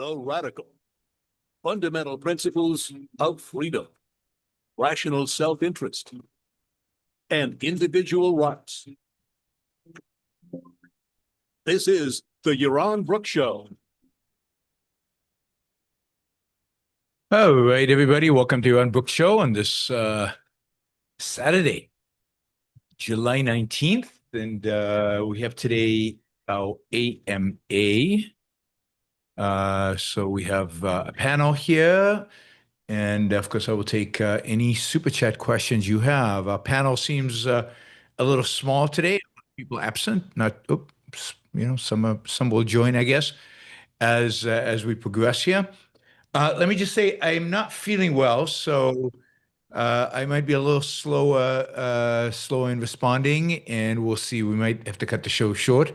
the radical, fundamental principles of freedom, rational self-interest, and individual rights. This is the Yaron Brook Show. All right, everybody. Welcome to Yaron Brook Show on this Saturday, July 19th. And we have today our AMA. So we have a panel here. And of course, I will take any super chat questions you have. Our panel seems a little small today. People absent. Not, oops, some will join, I guess, as we progress here. Let me just say I'm not feeling well, so I might be a little slow in responding, and we'll see. We might have to cut the show short.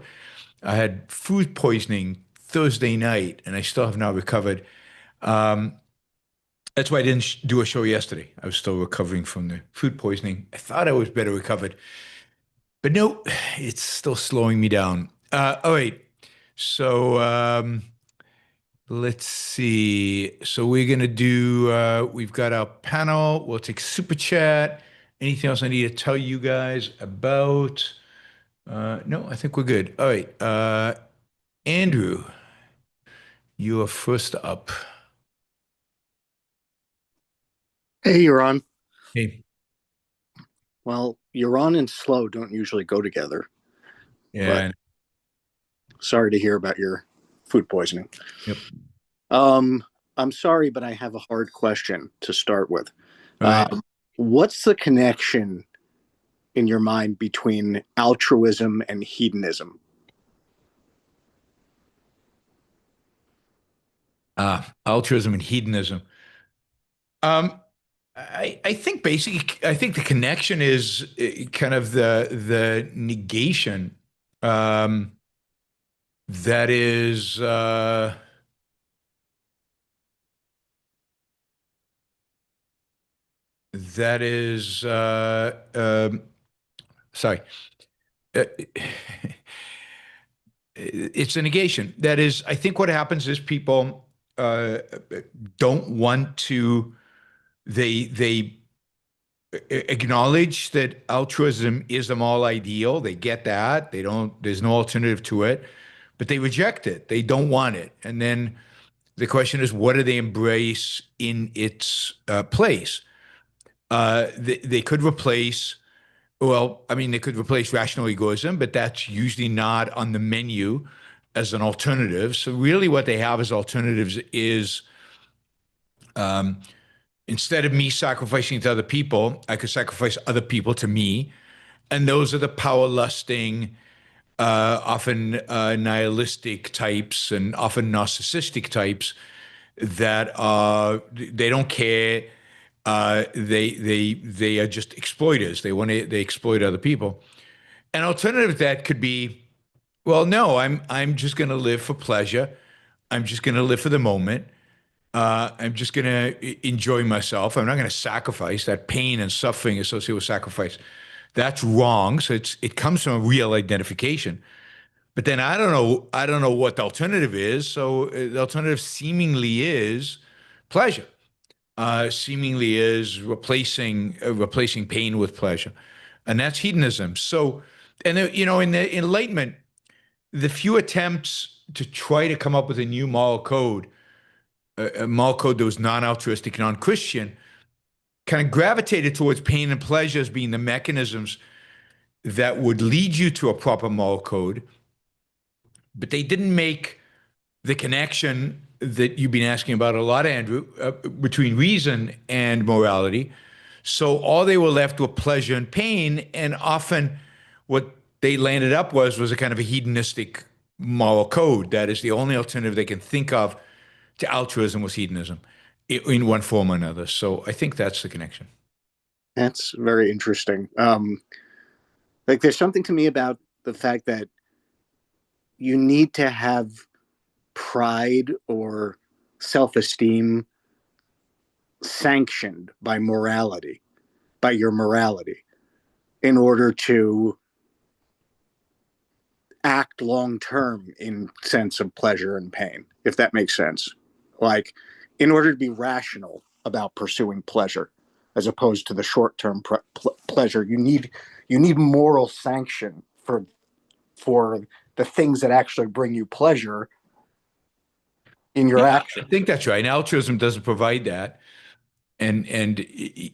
I had food poisoning Thursday night, and I still have not recovered. That's why I didn't do a show yesterday. I was still recovering from the food poisoning. I thought I was better recovered, but no, it's still slowing me down. All right, so let's see. So we're going to do, we've got our panel. We'll take super chat. Anything else I need to tell you guys about? No, I think we're good. All right. Andrew, you are first up. Hey, Yaron. Hey. Well, Yaron and slow don't usually go together. Yeah. Sorry to hear about your food poisoning. Yep. I'm sorry, but I have a hard question to start with. Right. What's the connection in your mind between altruism and hedonism? Altruism and hedonism. I think basically, I think the connection is kind of the negation that is sorry. It's a negation. That is, I think what happens is people don't want to, they acknowledge that altruism is a moral ideal. They get that. They don't, there's no alternative to it, but they reject it. They don't want it. And then the question is, what do they embrace in its place? They could replace, well, I mean, they could replace rational egoism, but that's usually not on the menu as an alternative. So really what they have as alternatives is instead of me sacrificing to other people, I could sacrifice other people to me. And those are the power lusting, often nihilistic types and often narcissistic types that they don't care. They are just exploiters. They exploit other people. An alternative to that could be, well, no, I'm just going to live for pleasure. I'm just going to live for the moment. I'm just going to enjoy myself. I'm not going to sacrifice. That pain and suffering associated with sacrifice. That's wrong. So it comes from a real identification. But then I don't know what the alternative is. So the alternative seemingly is pleasure. Seemingly is replacing pain with pleasure, and that's hedonism. So, and in the Enlightenment, the few attempts to try to come up with a new moral code, a moral code that was non-altruistic, non-Christian, kind of gravitated towards pain and pleasure as being the mechanisms that would lead you to a proper moral code, but they didn't make the connection that you've been asking about a lot, Andrew, between reason and morality. So all they were left with pleasure and pain, and often what they landed up was a kind of a hedonistic moral code. That is the only alternative they can think of to altruism was hedonism in one form or another. So I think that's the connection. That's very interesting. Like there's something to me about the fact that you need to have pride or self-esteem sanctioned by morality, by your morality, in order to act long term in sense of pleasure and pain, if that makes sense. Like, in order to be rational about pursuing pleasure, as opposed to the short term pleasure, you need moral sanction for the things that actually bring you pleasure in your action. I think that's right. And altruism doesn't provide that. And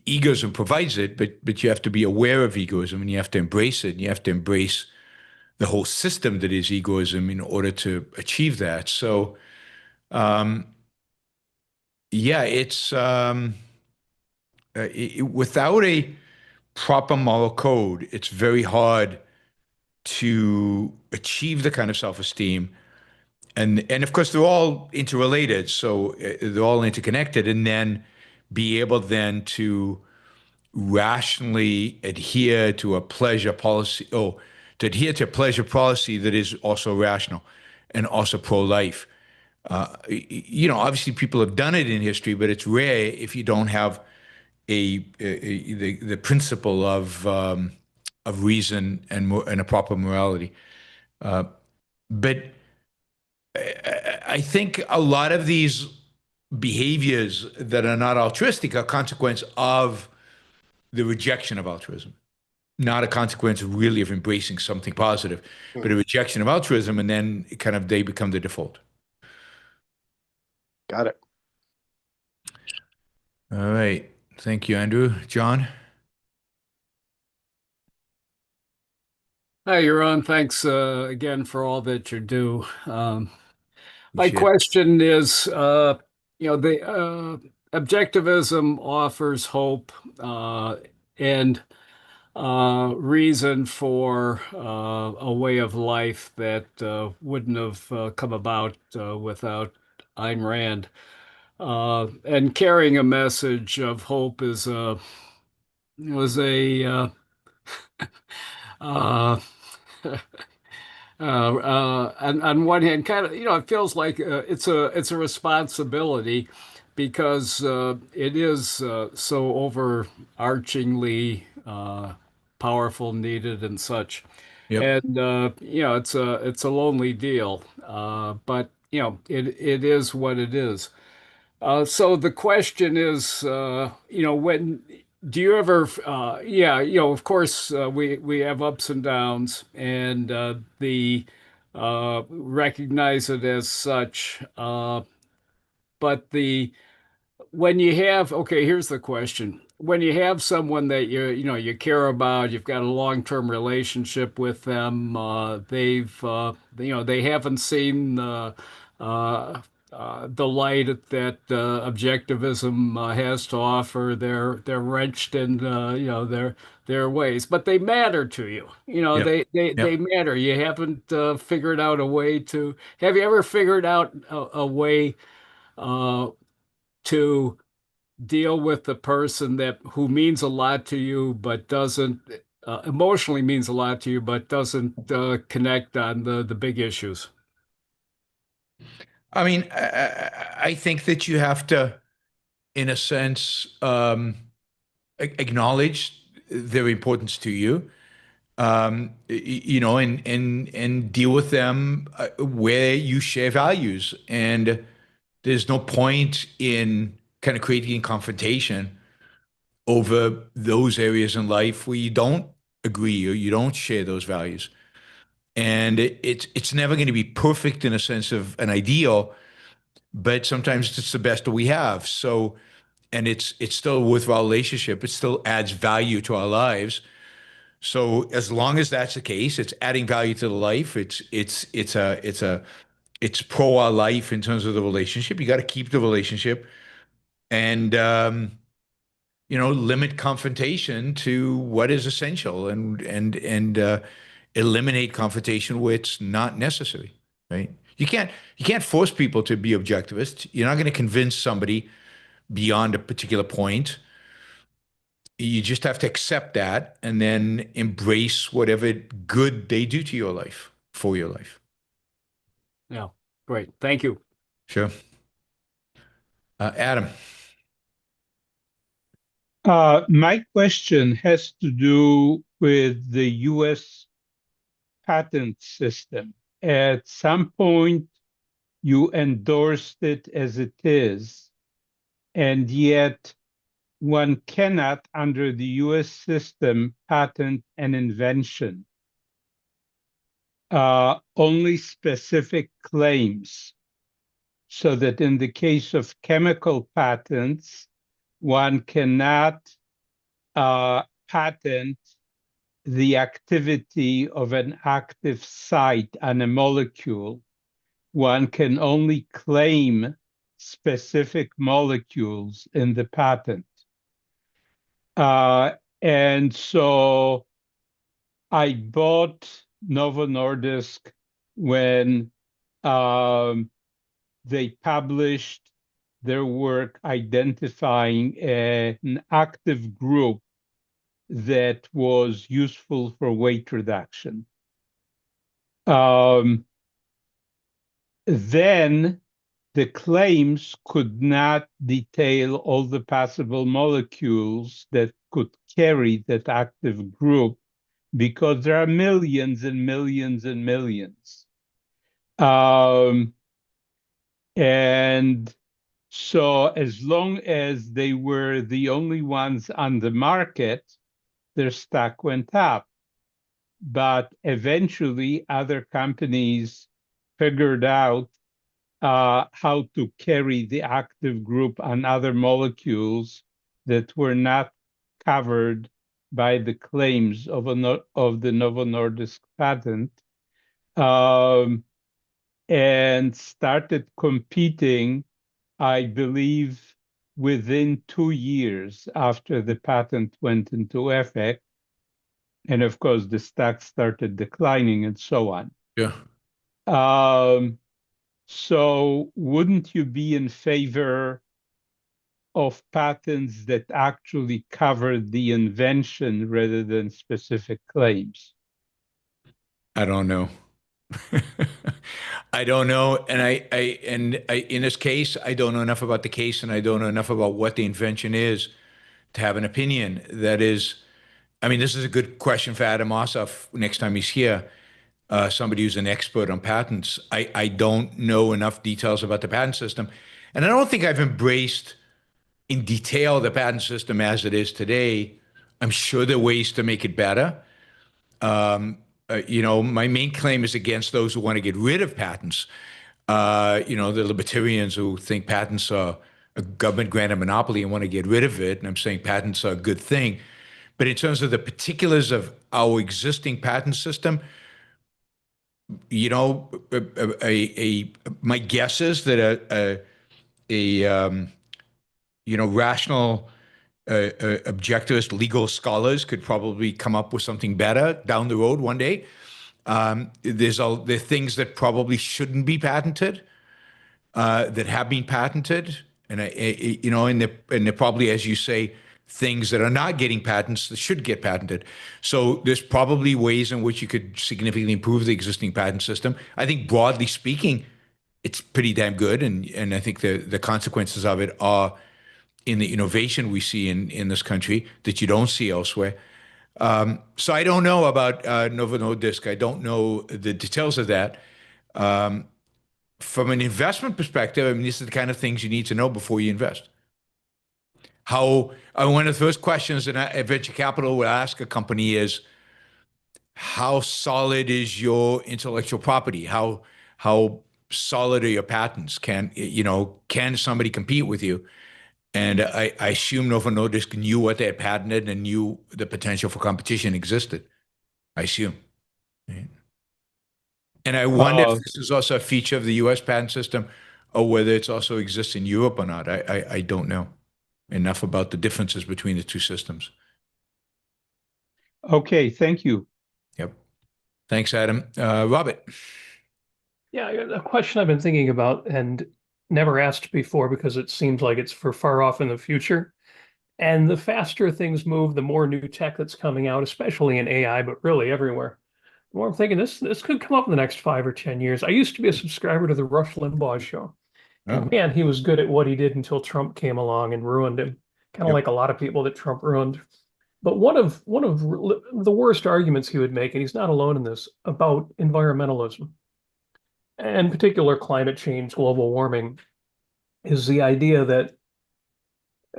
egoism provides it, but you have to be aware of egoism and you have to embrace it. And you have to embrace the whole system that is egoism in order to achieve that. So, yeah, it's without a proper moral code, it's very hard to achieve the kind of self-esteem. And of course, they're all interrelated, so they're all interconnected, and then be able then to rationally adhere to a pleasure policy, to adhere to a pleasure policy that is also rational and also pro-life. Obviously people have done it in history, but it's rare if you don't have the principle of reason and a proper morality. But I think a lot of these behaviors that are not altruistic are a consequence of the rejection of altruism, not a consequence really of embracing something positive, but a rejection of altruism, and then kind of they become the default. Got it. All right. Thank you, Andrew. John? Hi, Yaron. Thanks again for all that you do. My Appreciate it. question is, the objectivism offers hope and reason for a way of life that wouldn't have come about without Ayn Rand. And carrying a message of hope is was a uh, on one hand, kind of, it feels like it's a responsibility because it is so overarchingly powerful, needed, and such. Yep. And it's a lonely deal, but it is what it is. So the question is, when do you ever, of course, we have ups and downs, and the recognize it as such. But the when you have, okay, here's the question. When you have someone that you care about, you've got a long-term relationship with them, they haven't seen uh, the light that objectivism has to offer. They're wrenched in their ways, but they matter to you. Yep. They matter. You haven't figured out a way to. Have you ever figured out a way to deal with the person that who means a lot to you, but doesn't emotionally means a lot to you, but doesn't connect on the big issues? I mean, I think that you have to, in a sense, acknowledge their importance to you, and deal with them where you share values. And there's no point in kind of creating confrontation over those areas in life where you don't agree or you don't share those values. And it's never going to be perfect in a sense of an ideal, but sometimes it's the best that we have. So, and it's still a worthwhile relationship. It still adds value to our lives. So as long as that's the case, it's adding value to the life. It's pro our life in terms of the relationship. You got to keep the relationship and limit confrontation to what is essential and eliminate confrontation where it's not necessary, right? You can't force people to be objectivist. You're not going to convince somebody beyond a particular point. You just have to accept that and then embrace whatever good they do to your life, for your life. Yeah, great. Thank you. Sure. Adam. My question has to do with the U.S. patent system. At some point, you endorsed it as it is, and yet one cannot, under the US system, patent an invention. Only specific claims, so that in the case of chemical patents, one cannot patent the activity of an active site on a molecule. One can only claim specific molecules in the patent. And so I bought Novo Nordisk when they published their work identifying an active group that was useful for weight reduction. Then the claims could not detail all the possible molecules that could carry that active group, because there are millions and millions and millions. And so as long as they were the only ones on the market, their stock went up. But eventually other companies figured out how to carry the active group on other molecules that were not covered by the claims of the Novo Nordisk patent, and started competing, I believe, within 2 years after the patent went into effect. And of course, the stock started declining and so on. Yeah. So wouldn't you be in favor of patents that actually cover the invention rather than specific claims? I don't know. I don't know. And in this case, I don't know enough about the case, and I don't know enough about what the invention is to have an opinion. That is, I mean, this is a good question for Adam Ossoff next time he's here. Somebody who's an expert on patents. I don't know enough details about the patent system. And I don't think I've embraced in detail the patent system as it is today. I'm sure there are ways to make it better. My main claim is against those who want to get rid of patents. The libertarians who think patents are a government-granted monopoly and want to get rid of it. And I'm saying patents are a good thing. But in terms of the particulars of our existing patent system, my guess is that rational, objectivist legal scholars could probably come up with something better down the road one day. There are things that probably shouldn't be patented, that have been patented, and they're probably, as you say, things that are not getting patents that should get patented. So there's probably ways in which you could significantly improve the existing patent system. I think broadly speaking, it's pretty damn good, and I think the consequences of it are in the innovation we see in this country that you don't see elsewhere. So I don't know about Novo Nordisk. I don't know the details of that. From an investment perspective, I mean, these are the kind of things you need to know before you invest. One of the first questions that a venture capital will ask a company is, how solid is your intellectual property? How solid are your patents? Can somebody compete with you? And I assume Novo Nordisk knew what they had patented and knew the potential for competition existed. I assume. Right? And I wonder if this is also a feature of the US patent system or whether it also exists in Europe or not. I don't know enough about the differences between the two systems. Okay, thank you. Yep. Thanks, Adam. Robert. Yeah, a question I've been thinking about and never asked before because it seems like it's for far off in the future. And the faster things move, the more new tech that's coming out, especially in AI, but really everywhere. The more I'm thinking this could come up in the next 5 or 10 years. I used to be a subscriber to the Rush Limbaugh show. And man, he was good at what he did until Trump came along and ruined him. Kind of like a lot of people that Trump ruined. But one of the worst arguments he would make, and he's not alone in this, about environmentalism, and in particular climate change, global warming, is the idea that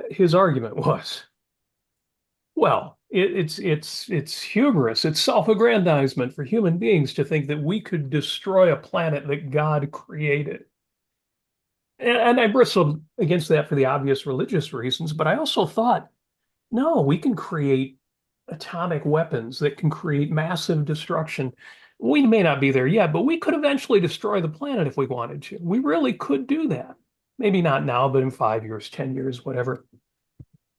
his argument was, well, it's hubris, it's self-aggrandizement for human beings to think that we could destroy a planet that God created. And I bristled against that for the obvious religious reasons, but I also thought, no, we can create atomic weapons that can create massive destruction. We may not be there yet, but we could eventually destroy the planet if we wanted to. We really could do that. Maybe not now, but in 5 years, 10 years, whatever.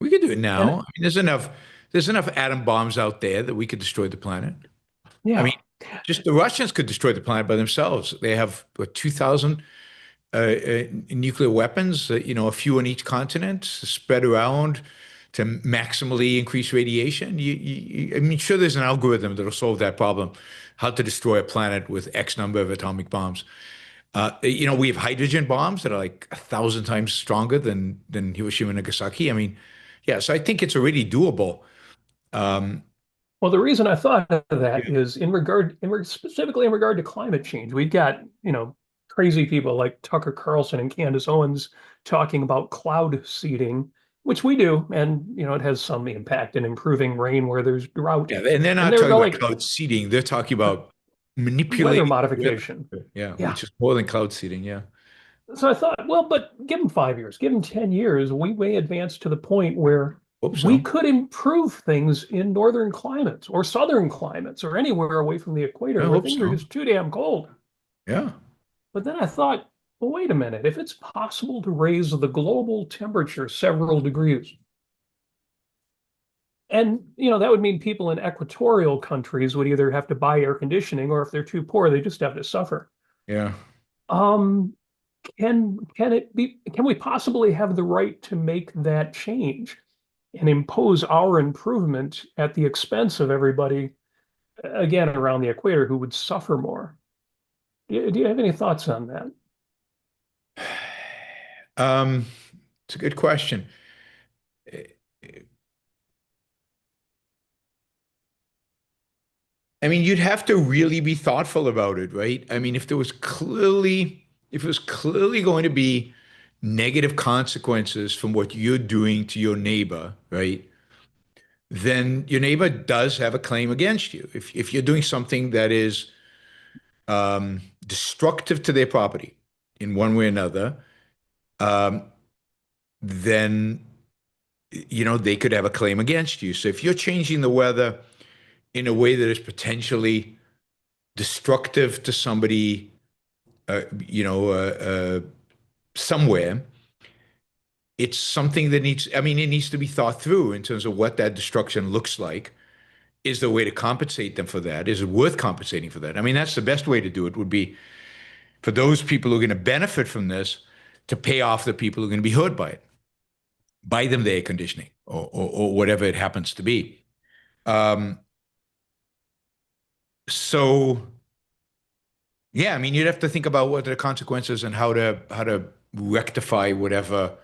We could do it now. And I mean, there's enough atom bombs out there that we could destroy the planet. yeah, I mean, just the Russians could destroy the planet by themselves. They have what, 2,000 nuclear weapons, a few on each continent, spread around to maximally increase radiation. I mean, sure, there's an algorithm that'll solve that problem, how to destroy a planet with X number of atomic bombs. We have hydrogen bombs that are like 1,000 times stronger than Hiroshima and Nagasaki. I mean, yeah, so I think it's already doable. well, the reason I thought of that is specifically in regard to climate change. We've got, crazy people like Tucker Carlson and Candace Owens talking about cloud seeding, which we do, and it has some impact in improving rain where there's drought. Yeah, and they're not they're talking about like cloud seeding. They're talking about manipulating weather modification. Yeah, Yeah. which is more than cloud seeding. Yeah. So I thought, well, but give them 5 years, give them 10 years, we may advance to the point where Hope so. we could improve things in northern climates or southern climates or anywhere away from the equator I where hope things are so. just too damn cold. Yeah. But then I thought, well, wait a minute, if it's possible to raise the global temperature several degrees, and that would mean people in equatorial countries would either have to buy air conditioning, or if they're too poor, they just have to suffer. Yeah. Um, can we possibly have the right to make that change and impose our improvement at the expense of everybody, again, around the equator who would suffer more? Do you have any thoughts on that? It's a good question. I mean, you'd have to really be thoughtful about it, right? I mean, if it was clearly going to be negative consequences from what you're doing to your neighbor, right? Then your neighbor does have a claim against you. If you're doing something that is destructive to their property in one way or another, then they could have a claim against you. So if you're changing the weather in a way that is potentially destructive to somebody, somewhere, it's something that it needs to be thought through in terms of what that destruction looks like. Is there a way to compensate them for that? Is it worth compensating for that? I mean, that's the best way to do it, would be for those people who are going to benefit from this to pay off the people who are going to be hurt by it. Buy them the air conditioning or whatever it happens to be. So, yeah, I mean, you'd have to think about what are the consequences and how to rectify whatever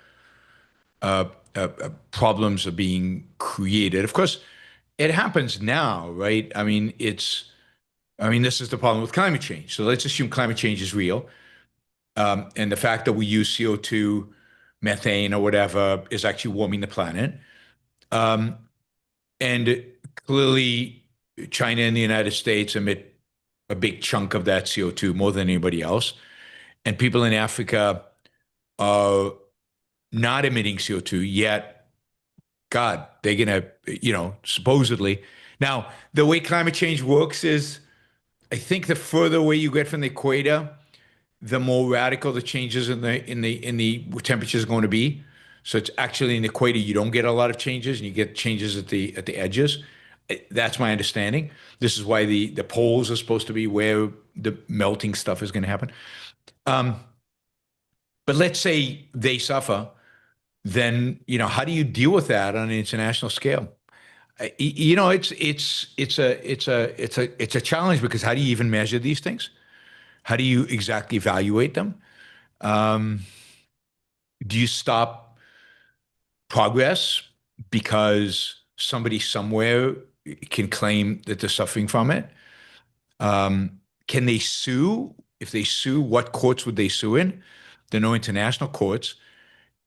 problems are being created. Of course, it happens now, right? I mean, this is the problem with climate change. So let's assume climate change is real. And the fact that we use CO2, methane, or whatever is actually warming the planet. And clearly, China and the United States emit a big chunk of that CO2, more than anybody else. And people in Africa are not emitting CO2 yet. God, they're going to, supposedly. Now, the way climate change works is, I think the further away you get from the equator, the more radical the changes in the temperature is going to be. So it's actually in the equator, you don't get a lot of changes, and you get changes at the edges. That's my understanding. This is why the poles are supposed to be where the melting stuff is going to happen. But let's say they suffer, then how do you deal with that on an international scale? It's a challenge, because how do you even measure these things? How do you exactly evaluate them? Do you stop progress because somebody somewhere can claim that they're suffering from it. Can they sue? If they sue, what courts would they sue in? There are no international courts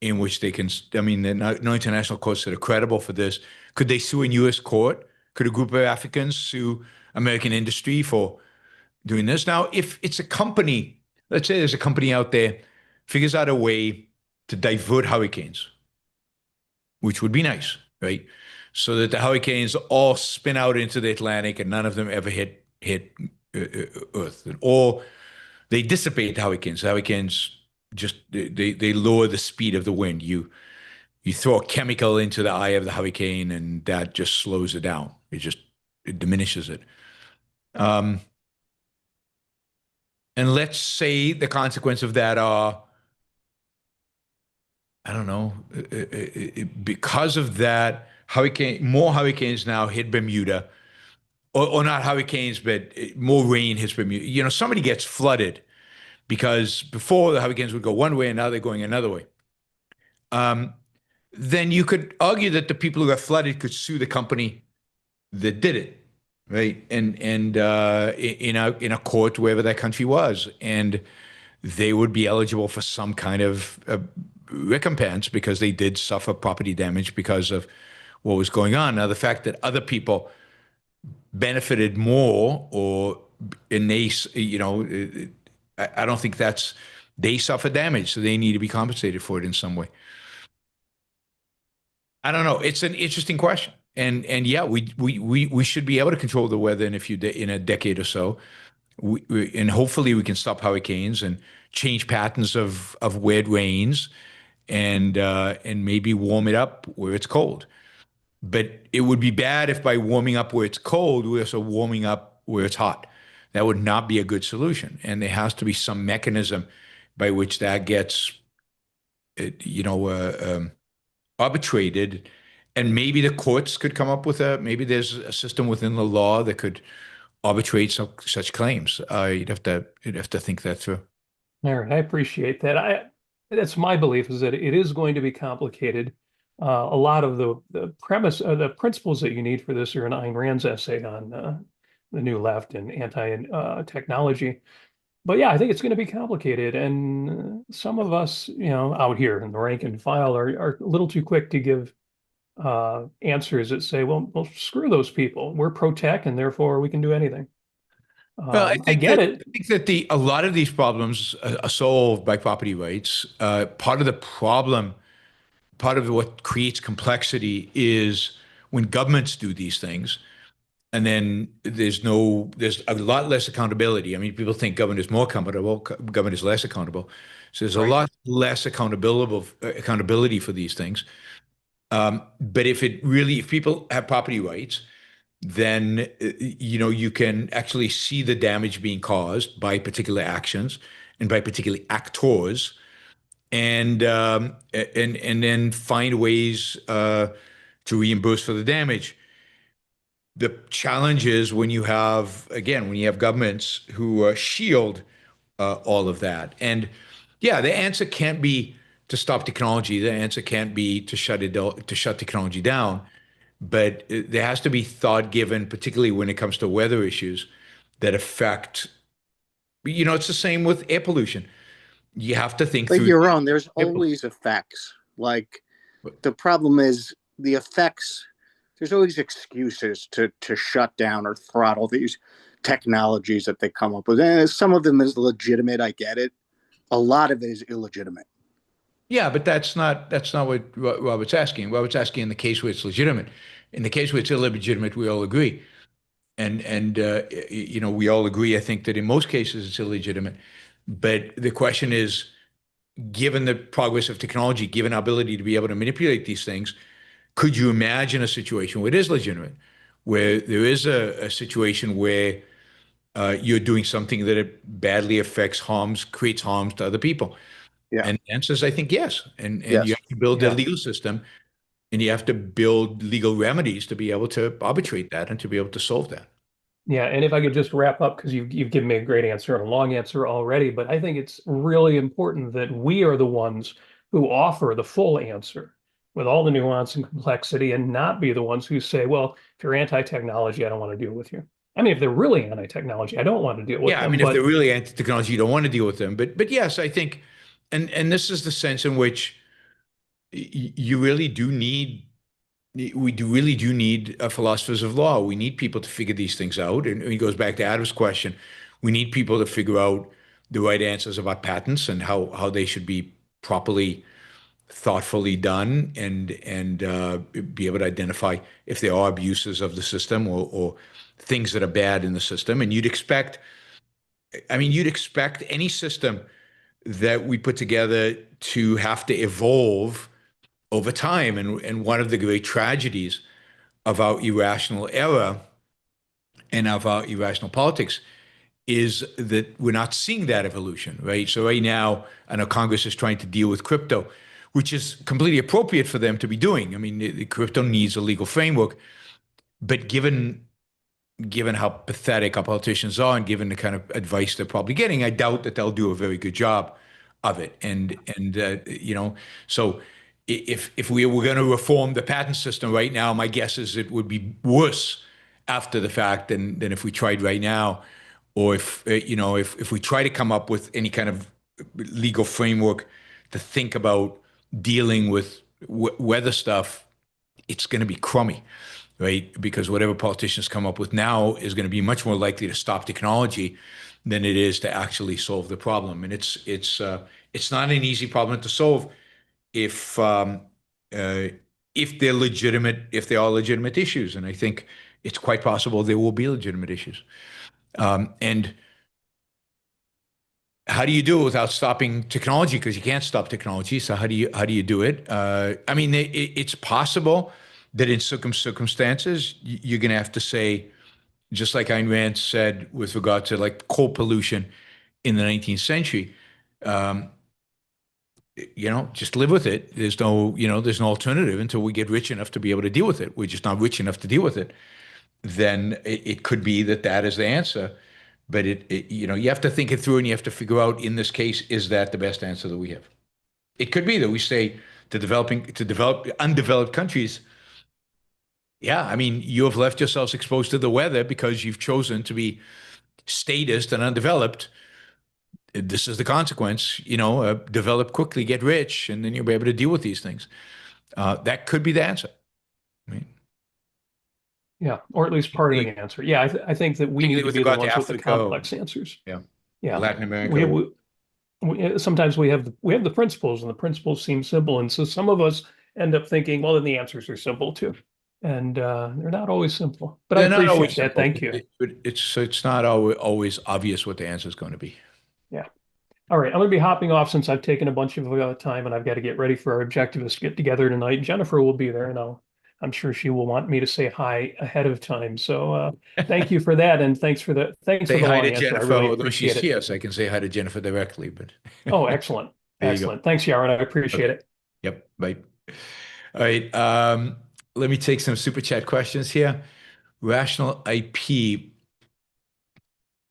in which they can, I mean, there are no international courts that are credible for this. Could they sue in U.S. court? Could a group of Africans sue American industry for doing this? Now, if it's a company, let's say there's a company out there figures out a way to divert hurricanes, which would be nice, right? So that the hurricanes all spin out into the Atlantic and none of them ever hit Earth, or they dissipate the hurricanes. The hurricanes just they lower the speed of the wind. You throw a chemical into the eye of the hurricane, and that just slows it down. It diminishes it. And let's say the consequence of that are, I don't know, because of that, more hurricanes now hit Bermuda, or not hurricanes, but more rain hits Bermuda. You know, somebody gets flooded because before the hurricanes would go one way and now they're going another way. Then you could argue that the people who got flooded could sue the company that did it, right? And in a court wherever that country was, and they would be eligible for some kind of recompense because they did suffer property damage because of what was going on. Now, the fact that other people benefited more, and they, you know, I don't think they suffer damage, so they need to be compensated for it in some way. I don't know. It's an interesting question, and yeah, we should be able to control the weather in a decade or so, and hopefully we can stop hurricanes and change patterns of where it rains, and maybe warm it up where it's cold. But it would be bad if by warming up where it's cold, we're also warming up where it's hot. That would not be a good solution. And there has to be some mechanism by which that gets, arbitrated. And maybe the courts could come up with maybe there's a system within the law that could arbitrate such claims. You'd have to think that through. All right, I appreciate that. That's my belief, is that it is going to be complicated. A lot of the principles that you need for this are in Ayn Rand's essay on the New Left and anti-technology. But yeah, I think it's going to be complicated, and some of us, out here in the rank and file, are a little too quick to give answers that say, "Well, screw those people. We're pro-tech, and therefore we can do anything." Well, I get it. I think that a lot of these problems are solved by property rights. Part of the problem, part of what creates complexity is when governments do these things, and then there's a lot less accountability. I mean, people think government is more accountable, government is less accountable. So there's a lot less accountability for these things. But if people have property rights, then you can actually see the damage being caused by particular actions and by particular actors, and then find ways to reimburse for the damage. The challenge is when you have governments who shield all of that. And yeah, the answer can't be to stop technology. The answer can't be to shut technology down. But there has to be thought given, particularly when it comes to weather issues that affect, it's the same with air pollution. You have to think But through. you're wrong. There's always effects. Like, the problem is the effects. There's always excuses to shut down or throttle these technologies that they come up with. And some of them is legitimate. I get it. A lot of it is illegitimate. Yeah, but that's not what Robert's asking. Robert's asking in the case where it's legitimate. In the case where it's illegitimate, we all agree. And we all agree, I think, that in most cases it's illegitimate. But the question is, given the progress of technology, given our ability to be able to manipulate these things, could you imagine a situation where it is legitimate, where there is a situation where you're doing something that it badly creates harms to other people? Yeah. And the answer is, I think, yes. And Yes. you have to build a legal system, and you have to build legal remedies to be able to arbitrate that and to be able to solve that. Yeah, and if I could just wrap up, because you've given me a great answer and a long answer already, but I think it's really important that we are the ones who offer the full answer. with all the nuance and complexity and not be the ones who say, well, if you're anti-technology, I don't want to deal with you. I mean, if they're really anti-technology, I don't want to deal with Yeah, I them. mean, if But they're really anti-technology, you don't want to deal with them. But yes, I think, and this is the sense in which you really do need, really do need philosophers of law. We need people to figure these things out. And it goes back to Adam's question. We need people to figure out the right answers about patents and how they should be properly, thoughtfully done, and be able to identify if there are abuses of the system or things that are bad in the system. And you'd expect, I mean, you'd expect any system that we put together to have to evolve over time. And one of the great tragedies of our irrational era and of our irrational politics is that we're not seeing that evolution, right? So right now, I know Congress is trying to deal with crypto, which is completely appropriate for them to be doing. I mean, the crypto needs a legal framework, but given how pathetic our politicians are and given the kind of advice they're probably getting, I doubt that they'll do a very good job of it. And so if we were going to reform the patent system right now, my guess is it would be worse after the fact than if we tried right now, or if we try to come up with any kind of legal framework to think about dealing with weather stuff, it's going to be crummy, right? Because whatever politicians come up with now is going to be much more likely to stop technology than it is to actually solve the problem. And it's not an easy problem to solve if they're legitimate, if they are legitimate issues. And I think it's quite possible there will be legitimate issues. And how do you do it without stopping technology? Because you can't stop technology. So how do you do it? I mean, it's possible that in circumstances you're going to have to say, just like Ayn Rand said with regard to like coal pollution in the 19th century, just live with it. There's no alternative until we get rich enough to be able to deal with it. We're just not rich enough to deal with it. Then it could be that is the answer. But you have to think it through, and you have to figure out, in this case, is that the best answer that we have? It could be that we say to develop undeveloped countries, yeah, I mean, you have left yourselves exposed to the weather because you've chosen to be statist and undeveloped. This is the consequence, develop quickly, get rich, and then you'll be able to deal with these things. That could be the answer. I mean, yeah, or at least part of the answer. Yeah, I think that we need to with be the regard to ones with the Africa, complex answers. yeah, Yeah. Latin America. Sometimes we have the principles, and the principles seem simple, and so some of us end up thinking, well, then the answers are simple too, and they're not always simple. But I They're not always appreciate that. Thank you. It's not always obvious what the answer is going to be. Yeah. All right, I'm going to be hopping off since I've taken a bunch of time, and I've got to get ready for our Objectivist get together tonight. Jennifer will be there, and I'm sure she will want me to say hi ahead of time. So thank you for that, and thanks for the Say long hi to answer. Jennifer, I really although she's appreciate it. here, so I can say hi to Jennifer directly. But Oh, excellent. There you Excellent. Thanks, Yaron. I appreciate it. Yep. Bye. All right. Let me take some super chat questions here. Rational IP.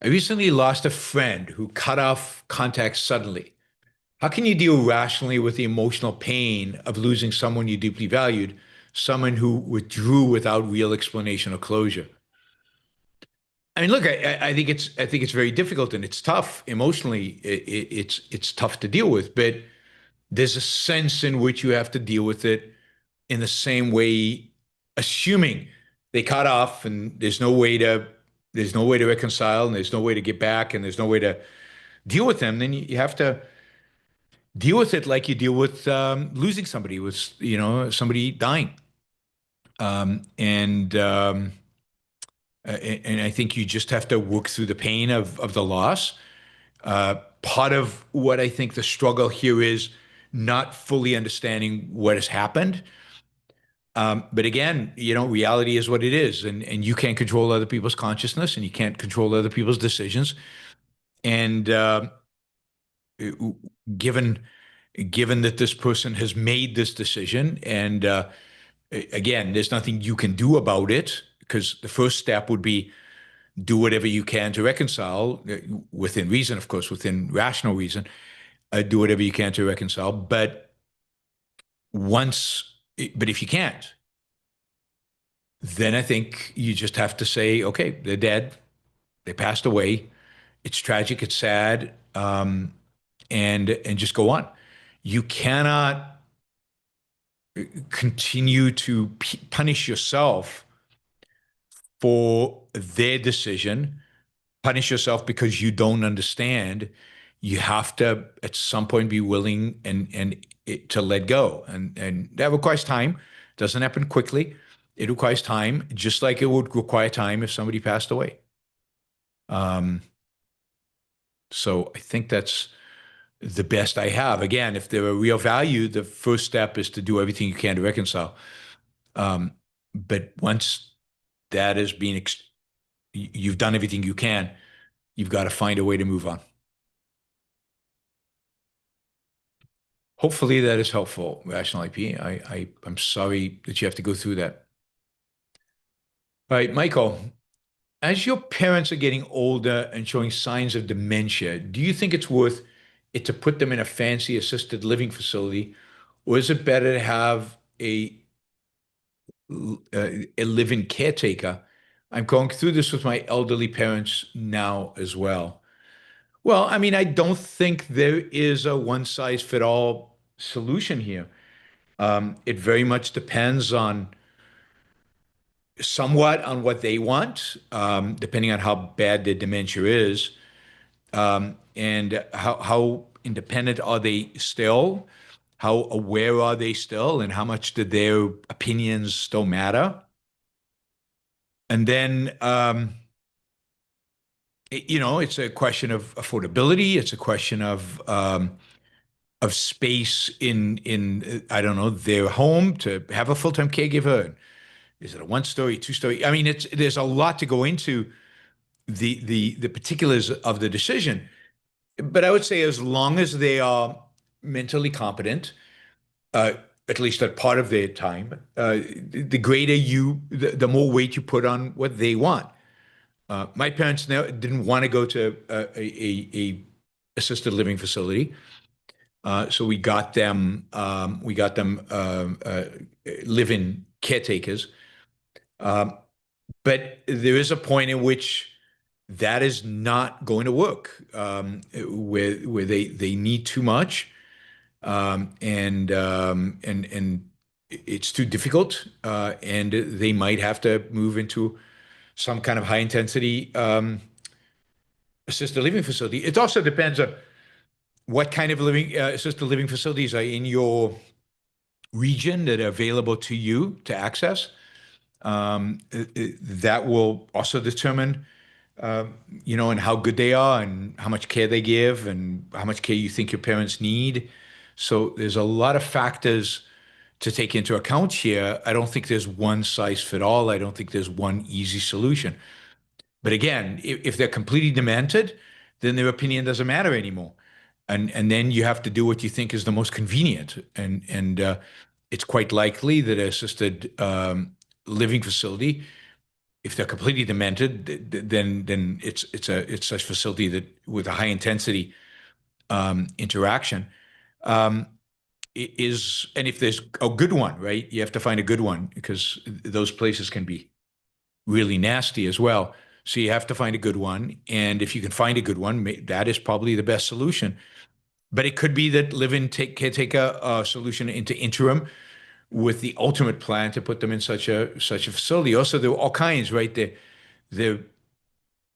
I recently lost a friend who cut off contact suddenly. How can you deal rationally with the emotional pain of losing someone you deeply valued, someone who withdrew without real explanation or closure? I mean, look, I think it's very difficult, and it's tough emotionally. It's tough to deal with, but there's a sense in which you have to deal with it in the same way, assuming they cut off and there's no way to reconcile, and there's no way to get back, and there's no way to deal with them. Then you have to deal with it like you deal with losing somebody, with somebody dying, and I think you just have to work through the pain of the loss. Part of what I think the struggle here is not fully understanding what has happened. But again, reality is what it is, and you can't control other people's consciousness, and you can't control other people's decisions. And given that this person has made this decision, and again, there's nothing you can do about it, because the first step would be do whatever you can to reconcile, within reason, of course, within rational reason. Do whatever you can to reconcile. But once But if you can't, then I think you just have to say, okay, they're dead. They passed away. It's tragic. It's sad. And just go on. You cannot continue to punish yourself for their decision, punish yourself because you don't understand. You have to at some point be willing to let go, and that requires time. It doesn't happen quickly. It requires time, just like it would require time if somebody passed away. So I think that's the best I have. Again, if they're a real value, the first step is to do everything you can to reconcile. But once that is being, you've done everything you can, you've got to find a way to move on. Hopefully that is helpful, Rational IP. I'm sorry that you have to go through that. All right, Michael, as your parents are getting older and showing signs of dementia, do you think it's worth it to put them in a fancy assisted living facility, or is it better to have a live-in caretaker? I'm going through this with my elderly parents now as well. Well, I mean, I don't think there is a one-size-fit-all solution here. It very much depends on somewhat on what they want, depending on how bad their dementia is, and how independent are they still, how aware are they still, and how much do their opinions still matter. And then, it's a question of affordability. It's a question of space in I don't know, their home to have a full-time caregiver. Is it a one-story, two-story? I mean, there's a lot to go into the particulars of the decision. But I would say as long as they are mentally competent, at least at part of their time, the greater the more weight you put on what they want. My parents didn't want to go to a assisted living facility, so we got them live-in caretakers. But there is a point in which that is not going to work, where they need too much, and it's too difficult, and they might have to move into some kind of high intensity assisted living facility. It also depends on what kind of assisted living facilities are in your region that are available to you to access. That will also determine, and how good they are and how much care they give and how much care you think your parents need. So there's a lot of factors to take into account here. I don't think there's one size fit all. I don't think there's one easy solution. But again, if they're completely demented, then their opinion doesn't matter anymore. And then you have to do what you think is the most convenient. And it's quite likely that an assisted living facility, if they're completely demented, then it's such facility that with a high intensity interaction is, and if there's a good one, right, you have to find a good one because those places can be really nasty as well. So you have to find a good one, and if you can find a good one, that is probably the best solution. But it could be that live-in take a solution into interim, with the ultimate plan to put them in such a facility. Also, there are all kinds, right? The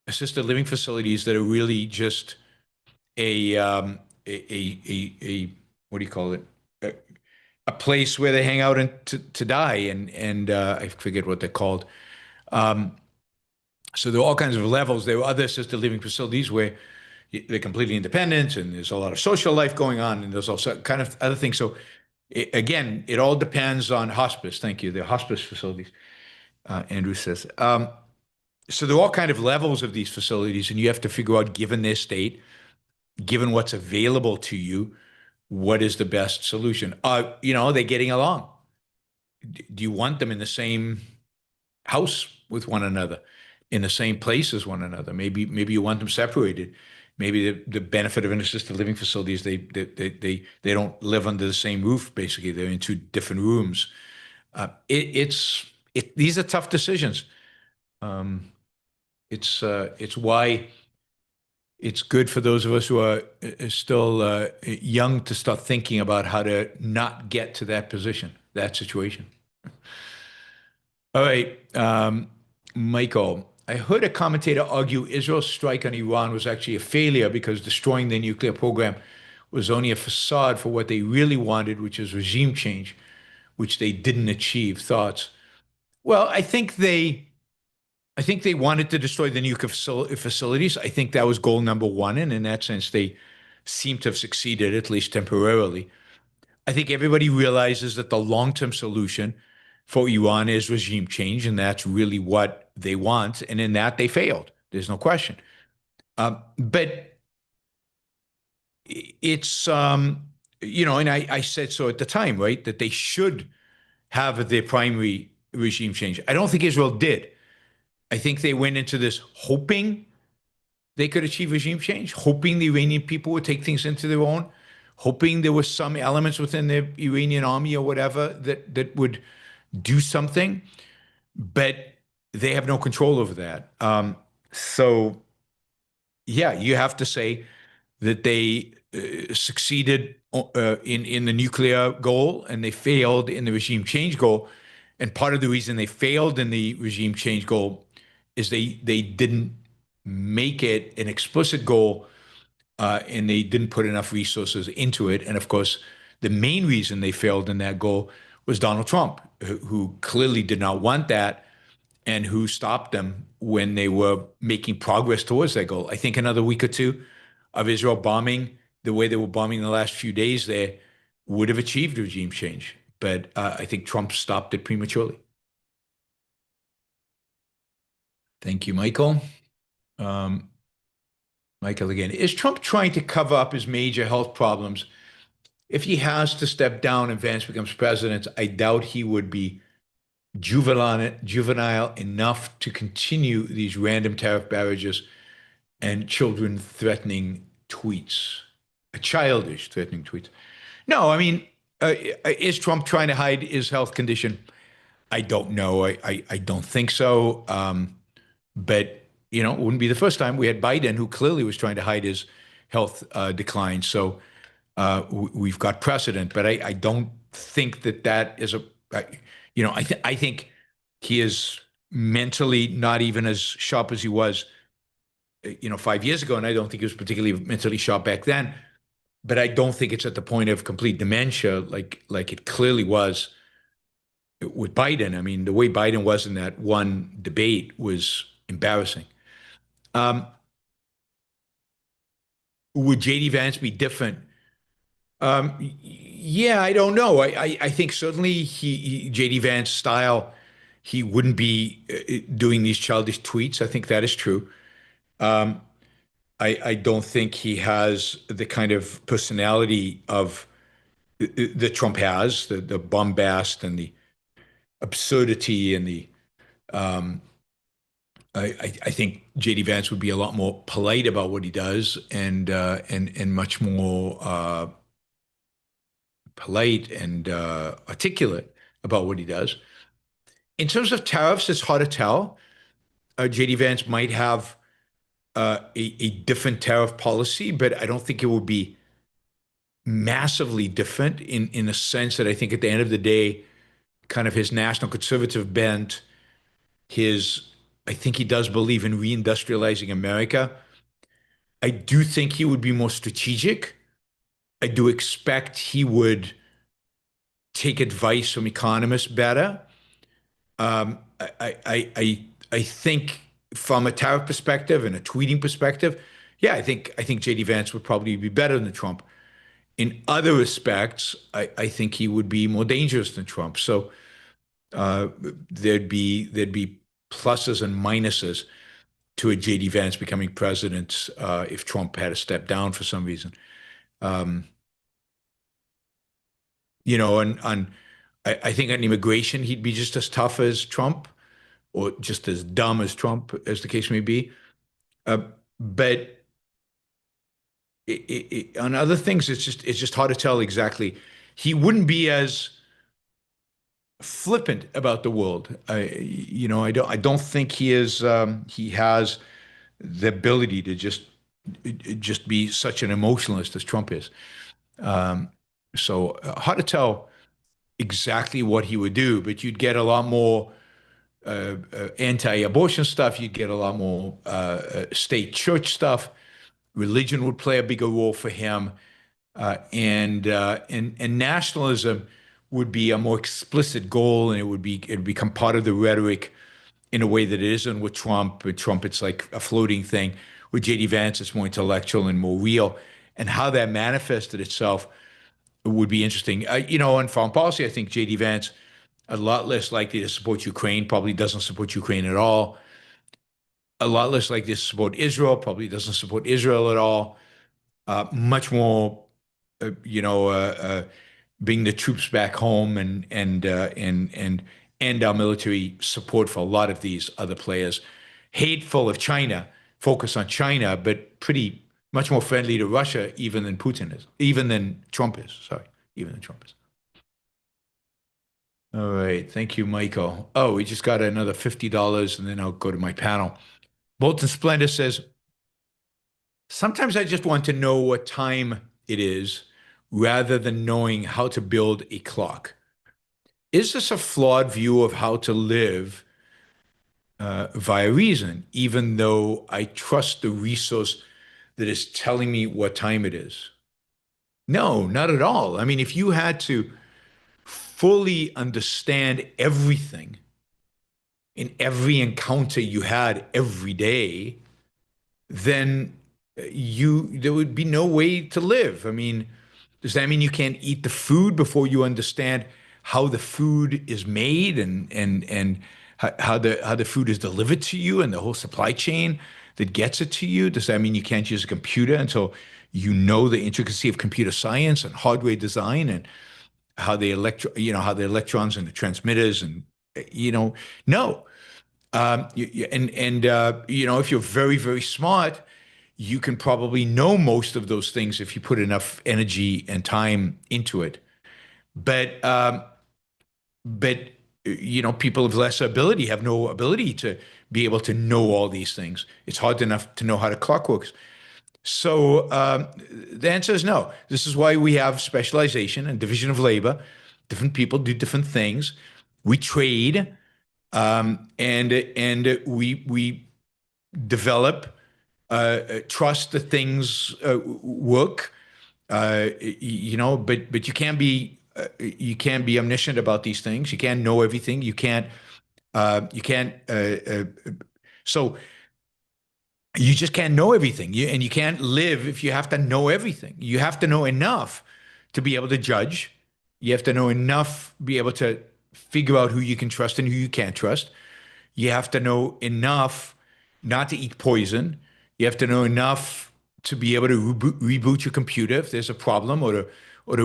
assisted living facilities that are really just a what do you call it? A place where they hang out and to die, and I forget what they're called. So there are all kinds of levels. There are other assisted living facilities where they're completely independent, and there's a lot of social life going on, and there's also kind of other things. So again, it all depends on hospice. Thank you. The hospice facilities, Andrew says. So there are all kind of levels of these facilities, and you have to figure out, given their state, given what's available to you, what is the best solution? Are they getting along? Do you want them in the same house with one another, in the same place as one another? Maybe you want them separated. Maybe the benefit of an assisted living facility is they don't live under the same roof. Basically, they're in two different rooms. These are tough decisions. It's why it's good for those of us who are still young to start thinking about how to not get to that position, that situation. All right, Michael, I heard a commentator argue Israel's strike on Iran was actually a failure because destroying their nuclear program was only a facade for what they really wanted, which is regime change, which they didn't achieve. Thoughts? Well, I think they wanted to destroy the nuclear facilities. I think that was goal number one. And in that sense, they seem to have succeeded, at least temporarily. I think everybody realizes that the long-term solution for Iran is regime change, and that's really what they want. And in that, they failed. There's no question. But it's, and I said so at the time, right, that they should have their primary regime change. I don't think Israel did. I think they went into this hoping they could achieve regime change, hoping the Iranian people would take things into their own, hoping there were some elements within the Iranian army or whatever that would do something, but they have no control over that. So, yeah, you have to say that they succeeded in the nuclear goal and they failed in the regime change goal. And part of the reason they failed in the regime change goal is they didn't make it an explicit goal and they didn't put enough resources into it. And of course, the main reason they failed in that goal was Donald Trump, who clearly did not want that and who stopped them when they were making progress towards that goal. I think another week or two of Israel bombing the way they were bombing the last few days there would have achieved regime change. But I think Trump stopped it prematurely. Thank you, Michael. Michael again. Is Trump trying to cover up his major health problems? If he has to step down and Vance becomes president, I doubt he would be juvenile enough to continue these random tariff barrages and children-threatening tweets. Childish threatening tweets. No, I mean, is Trump trying to hide his health condition? I don't know. I don't think so. But, it wouldn't be the first time. We had Biden, who clearly was trying to hide his health decline. So we've got precedent. But I don't think that is I think he is mentally not even as sharp as he was, 5 years ago. And I don't think he was particularly mentally sharp back then. But I don't think it's at the point of complete dementia like it clearly was with Biden. I mean, the way Biden was in that one debate was embarrassing. Would J.D. Vance be different? Yeah, I don't know. I think certainly J.D. Vance style, he wouldn't be doing these childish tweets. I think that is true. I don't think he has the kind of personality of that Trump has, the bombast and the absurdity and the I think J.D. Vance would be a lot more polite about what he does and much more polite and articulate about what he does. In terms of tariffs, it's hard to tell. J.D. Vance might have a different tariff policy, but I don't think it will be massively different in a sense that I think at the end of the day, kind of his national conservative bent, I think he does believe in reindustrializing America. I do think he would be more strategic. I do expect he would take advice from economists better. I think from a tariff perspective and a tweeting perspective, yeah, I think J.D. Vance would probably be better than Trump. In other respects, I think he would be more dangerous than Trump. So there'd be pluses and minuses to a J.D. Vance becoming president if Trump had to step down for some reason. I think on immigration, he'd be just as tough as Trump or just as dumb as Trump, as the case may be. But on other things, it's just hard to tell exactly. He wouldn't be as flippant about the world. I don't think he is. He has the ability to just be such an emotionalist as Trump is. So hard to tell exactly what he would do, but you'd get a lot more anti-abortion stuff. You'd get a lot more state church stuff. Religion would play a bigger role for him, and nationalism would be a more explicit goal, and it'd become part of the rhetoric in a way that it isn't with Trump. With Trump, it's like a floating thing. With J.D. Vance, it's more intellectual and more real. And how that manifested itself would be interesting. On foreign policy, I think J.D. Vance a lot less likely to support Ukraine, probably doesn't support Ukraine at all. A lot less likely to support Israel, probably doesn't support Israel at all. Much more, bring the troops back home and end our military support for a lot of these other players. Hateful of China, focus on China, but pretty much more friendly to Russia even than Putin is, even than Trump is. Sorry, even than Trump is. All right, thank you, Michael. Oh, we just got another $50, and then I'll go to my panel. Bolton Splendor says, sometimes I just want to know what time it is rather than knowing how to build a clock. Is this a flawed view of how to live via reason, even though I trust the resource that is telling me what time it is? No, not at all. I mean, if you had to fully understand everything in every encounter you had every day, then there would be no way to live. I mean, does that mean you can't eat the food before you understand how the food is made and how the food is delivered to you and the whole supply chain that gets it to you? Does that mean you can't use a computer until you know the intricacy of computer science and hardware design and how the electrons and the transmitters and no. If you're very, very smart, you can probably know most of those things if you put enough energy and time into it. But people of less ability have no ability to be able to know all these things. It's hard enough to know how the clock works. So the answer is no. This is why we have specialization and division of labor. Different people do different things. We trade, and we develop trust that things work. But you can't be omniscient about these things. You can't know everything. So you just can't know everything. And you can't live if you have to know everything. You have to know enough to be able to judge. You have to know enough, be able to figure out who you can trust and who you can't trust. You have to know enough not to eat poison. You have to know enough to be able to reboot your computer if there's a problem, or to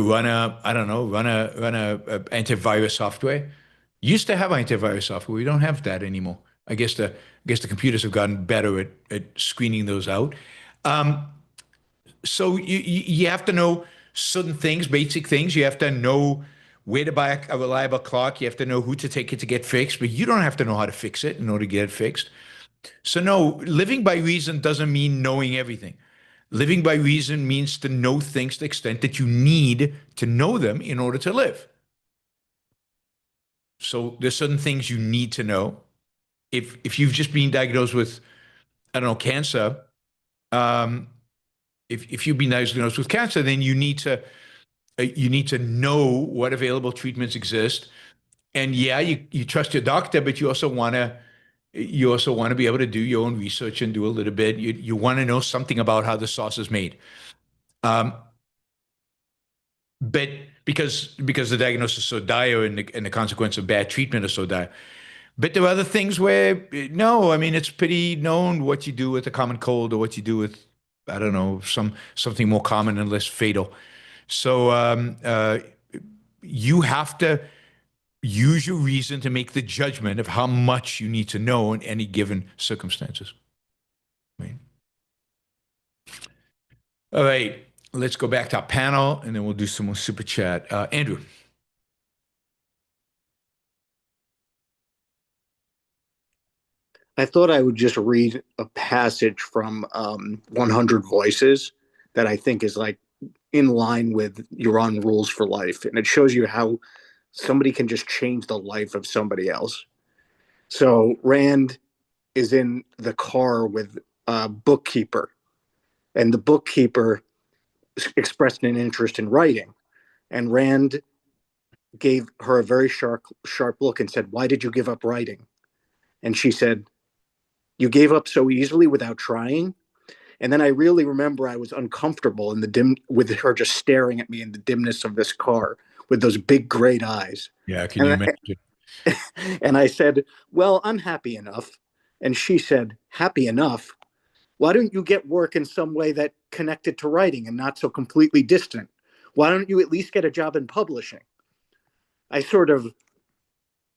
run a antivirus software. Used to have antivirus software. We don't have that anymore. I guess the computers have gotten better at screening those out. So you have to know certain things, basic things. You have to know where to buy a reliable clock. You have to know who to take it to get fixed, but you don't have to know how to fix it in order to get it fixed. So no, living by reason doesn't mean knowing everything. Living by reason means to know things to the extent that you need to know them in order to live. So there's certain things you need to know. If you've just been diagnosed with, I don't know, cancer, if you've been diagnosed with cancer, then you need to know what available treatments exist. And yeah, you trust your doctor, but you also want to be able to do your own research and do a little bit. You want to know something about how the sauce is made. But because the diagnosis is so dire and the consequence of bad treatment is so dire. But there are other things where, no, I mean, it's pretty known what you do with a common cold or what you do with, I don't know, something more common and less fatal. So you have to use your reason to make the judgment of how much you need to know in any given circumstances. Right. All right, let's go back to our panel, and then we'll do some more super chat. Andrew. I thought I would just read a passage from 100 Voices that I think is like in line with your own rules for life. And it shows you how somebody can just change the life of somebody else. So Rand is in the car with a bookkeeper, and the bookkeeper expressed an interest in writing. And Rand gave her a very sharp look and said, "Why did you give up writing?" And she said, "You gave up so easily without trying." And then I really remember I was uncomfortable in the dim with her just staring at me in the dimness of this car with those big great eyes. Yeah, can you imagine? And I said, "Well, I'm happy enough." And she said, "Happy enough? Why don't you get work in some way that connected to writing and not so completely distant? Why don't you at least get a job in publishing?" I sort of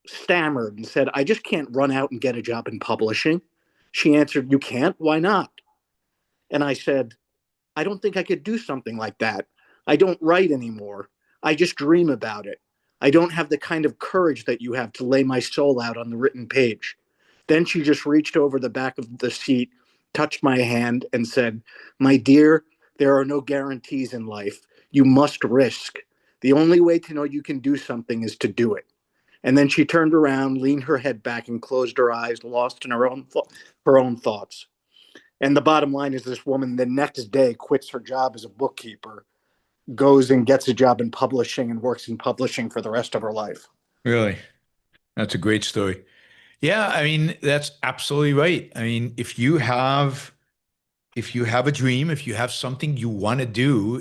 stammered and said, "I just can't run out and get a job in publishing." She answered, "You can't? Why not?" And I said, "I don't think I could do something like that. I don't write anymore. I just dream about it. I don't have the kind of courage that you have to lay my soul out on the written page." Then she just reached over the back of the seat, touched my hand, and said, "My dear, there are no guarantees in life. You must risk. The only way to know you can do something is to do it." And then she turned around, leaned her head back, and closed her eyes, lost in her own thoughts. And the bottom line is this woman the next day quits her job as a bookkeeper, goes and gets a job in publishing and works in publishing for the rest of her life. Really? That's a great story. Yeah, I mean, that's absolutely right. I mean, if you have a dream, if you have something you want to do,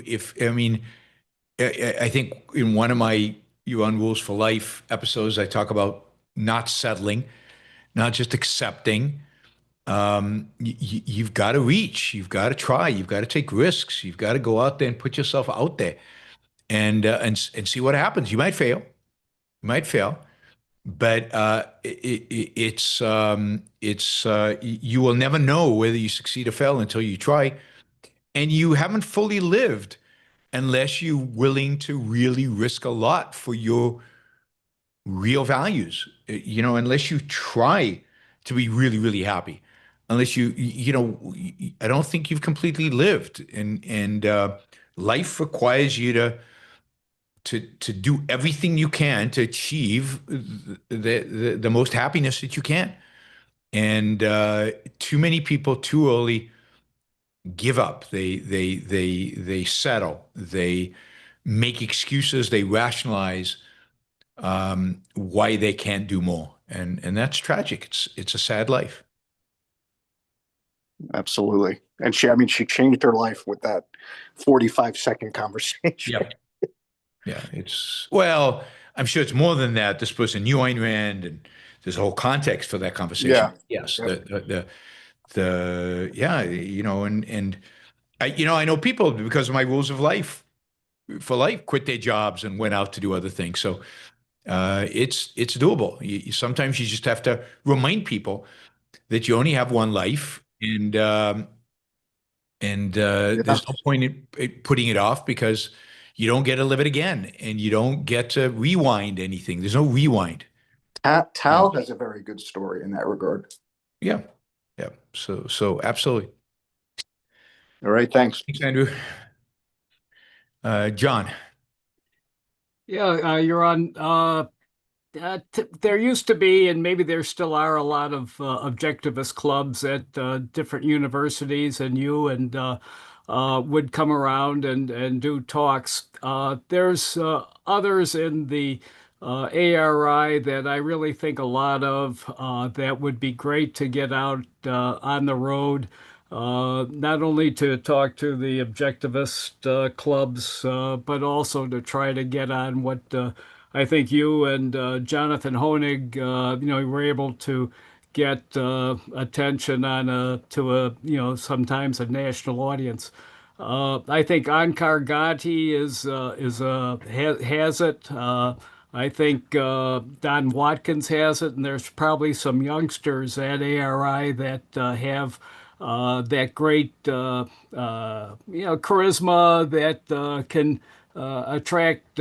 I think in one of my You on Rules for Life episodes, I talk about not settling, not just accepting. You've got to reach, you've got to try, you've got to take risks, you've got to go out there and put yourself out there and see what happens. You might fail, but you will never know whether you succeed or fail until you try, and you haven't fully lived unless you're willing to really risk a lot for your real values. Unless you try to be really, really happy, unless I don't think you've completely lived. And life requires you to do everything you can to achieve the most happiness that you can. And too many people too early give up. They settle. They make excuses. They rationalize why they can't do more, and that's tragic. It's a sad life. Absolutely. And she changed her life with that 45-second conversation. Yeah, yeah. Well, I'm sure it's more than that. This person knew Ayn Rand, and there's a whole context for that conversation. Yeah. Yes. Yep. Yeah. And I know people because of my rules of life for life quit their jobs and went out to do other things. So it's doable. Sometimes you just have to remind people that you only have one life, and there's no point in putting it off because you don't get to live it again, and you don't get to rewind anything. There's no rewind. Tal has a very good story in that regard. Yeah, yeah. So absolutely. All right, thanks. Thanks, Andrew. John. Yeah, you're on. There used to be, and maybe there still are, a lot of objectivist clubs at different universities, and you and would come around and do talks. There's others in the ARI that I really think a lot of that would be great to get out on the road. Not only to talk to the objectivist clubs, but also to try to get on what I think you and Jonathan Honig, were able to get attention on sometimes a national audience. I think Ankar Gandhi has it. I think Don Watkins has it, and there's probably some youngsters at ARI that have that great charisma that can attract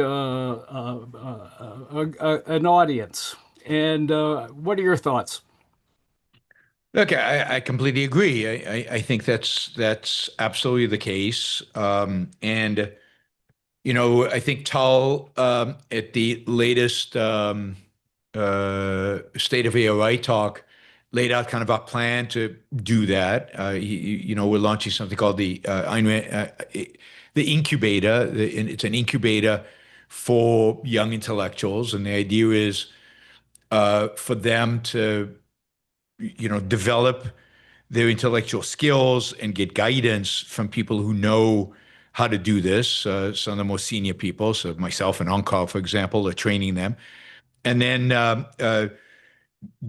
an audience. And what are your thoughts? Look, I completely agree. I think that's absolutely the case. And I think Tal at the latest State of ARI talk laid out kind of our plan to do that. We're launching something called the incubator. And it's an incubator for young intellectuals, and the idea is for them to develop their intellectual skills and get guidance from people who know how to do this. Some of the more senior people, so myself and Onkar, for example, are training them, and then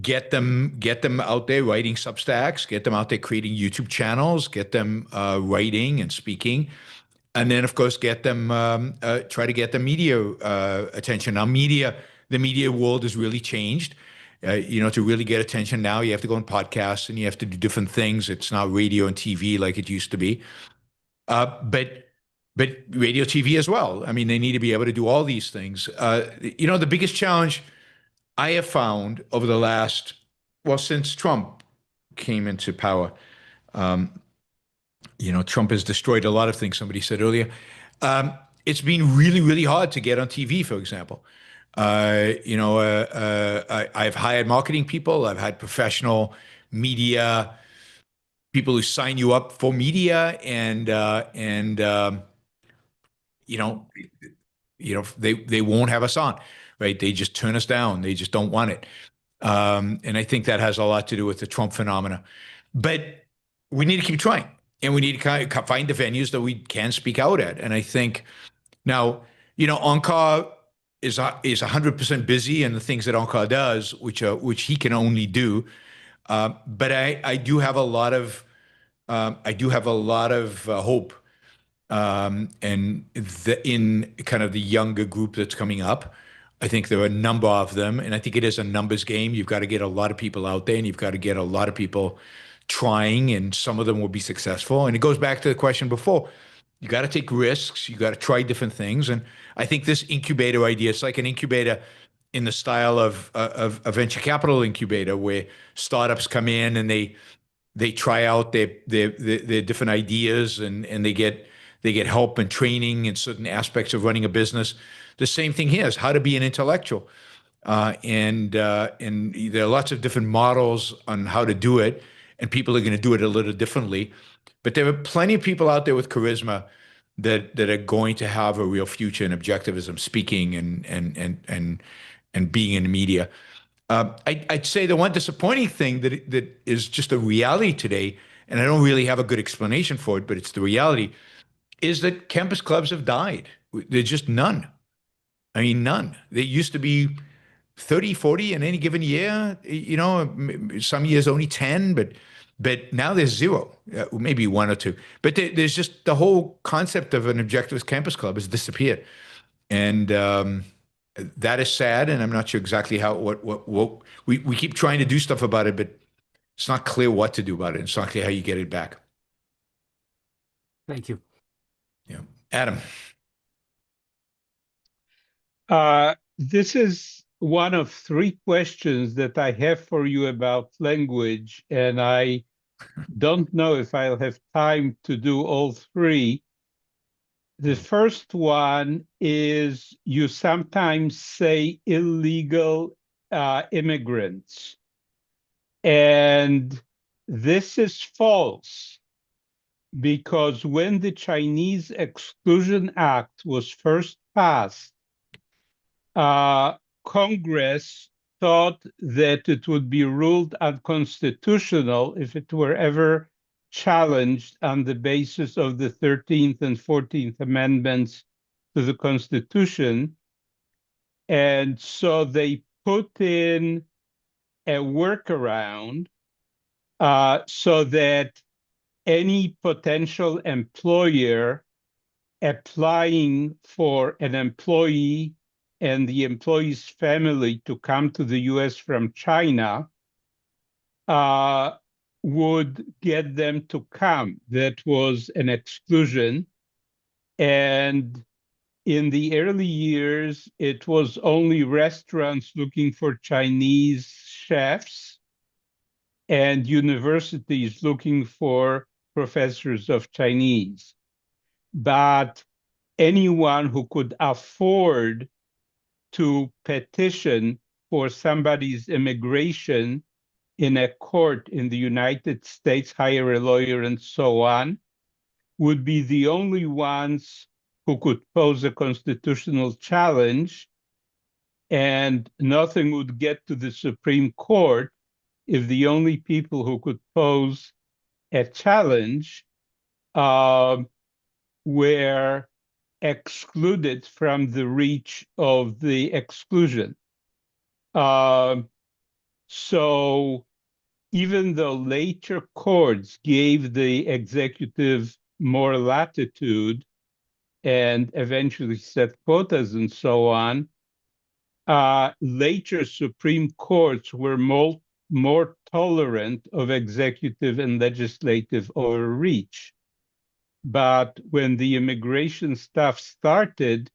get them out there writing Substacks, get them out there creating YouTube channels, get them writing and speaking, and then of course get them try to get the media attention. Now, the media world has really changed. To really get attention now, you have to go on podcasts and you have to do different things. It's not radio and TV like it used to be. But radio, TV as well. I mean, they need to be able to do all these things. The biggest challenge I have found over the since Trump came into power, Trump has destroyed a lot of things, somebody said earlier. It's been really, really hard to get on TV, for example. I've hired marketing people. I've had professional media people who sign you up for media, and they won't have us on, right? They just turn us down. They just don't want it. And I think that has a lot to do with the Trump phenomena. But we need to keep trying, and we need to kind of find the venues that we can speak out at. And I think now, Onkar is 100% busy in the things that Onkar does, which he can only do. But I do have a lot of hope, and in kind of the younger group that's coming up. I think there are a number of them, and I think it is a numbers game. You've got to get a lot of people out there, and you've got to get a lot of people trying, and some of them will be successful. And it goes back to the question before. You got to take risks. You got to try different things. And I think this incubator idea, it's like an incubator in the style of a venture capital incubator, where startups come in and they try out their different ideas, and they get help and training in certain aspects of running a business. The same thing here is how to be an intellectual. And there are lots of different models on how to do it, and people are going to do it a little differently. But there are plenty of people out there with charisma that are going to have a real future in objectivism, speaking and being in the media. I'd say the one disappointing thing that is just a reality today, and I don't really have a good explanation for it, but it's the reality, is that campus clubs have died. There's just none. I mean, none. There used to be 30, 40 in any given year, some years only 10, but now there's zero, maybe one or two. But there's just the whole concept of an objectivist campus club has disappeared. And that is sad, and I'm not sure exactly what we keep trying to do stuff about it, but it's not clear what to do about it. It's not clear how you get it back. Thank you. Yeah. Adam. This is one of three questions that I have for you about language, and I don't know if I'll have time to do all three. The first one is, you sometimes say illegal immigrants, and this is false, because when the Chinese Exclusion Act was first passed, Congress thought that it would be ruled unconstitutional if it were ever challenged on the basis of the 13th and 14th Amendments to the Constitution. And so they put in a workaround so that any potential employer applying for an employee and the employee's family to come to the US from China would get them to come. That was an exclusion. And in the early years, it was only restaurants looking for Chinese chefs. and universities looking for professors of Chinese. But anyone who could afford to petition for somebody's immigration in a court in the United States, hire a lawyer and so on, would be the only ones who could pose a constitutional challenge, and nothing would get to the Supreme Court if the only people who could pose a challenge were excluded from the reach of the exclusion. So even though later courts gave the executive more latitude and eventually set quotas and so on, later Supreme Courts were more tolerant of executive and legislative overreach. But when the immigration stuff started,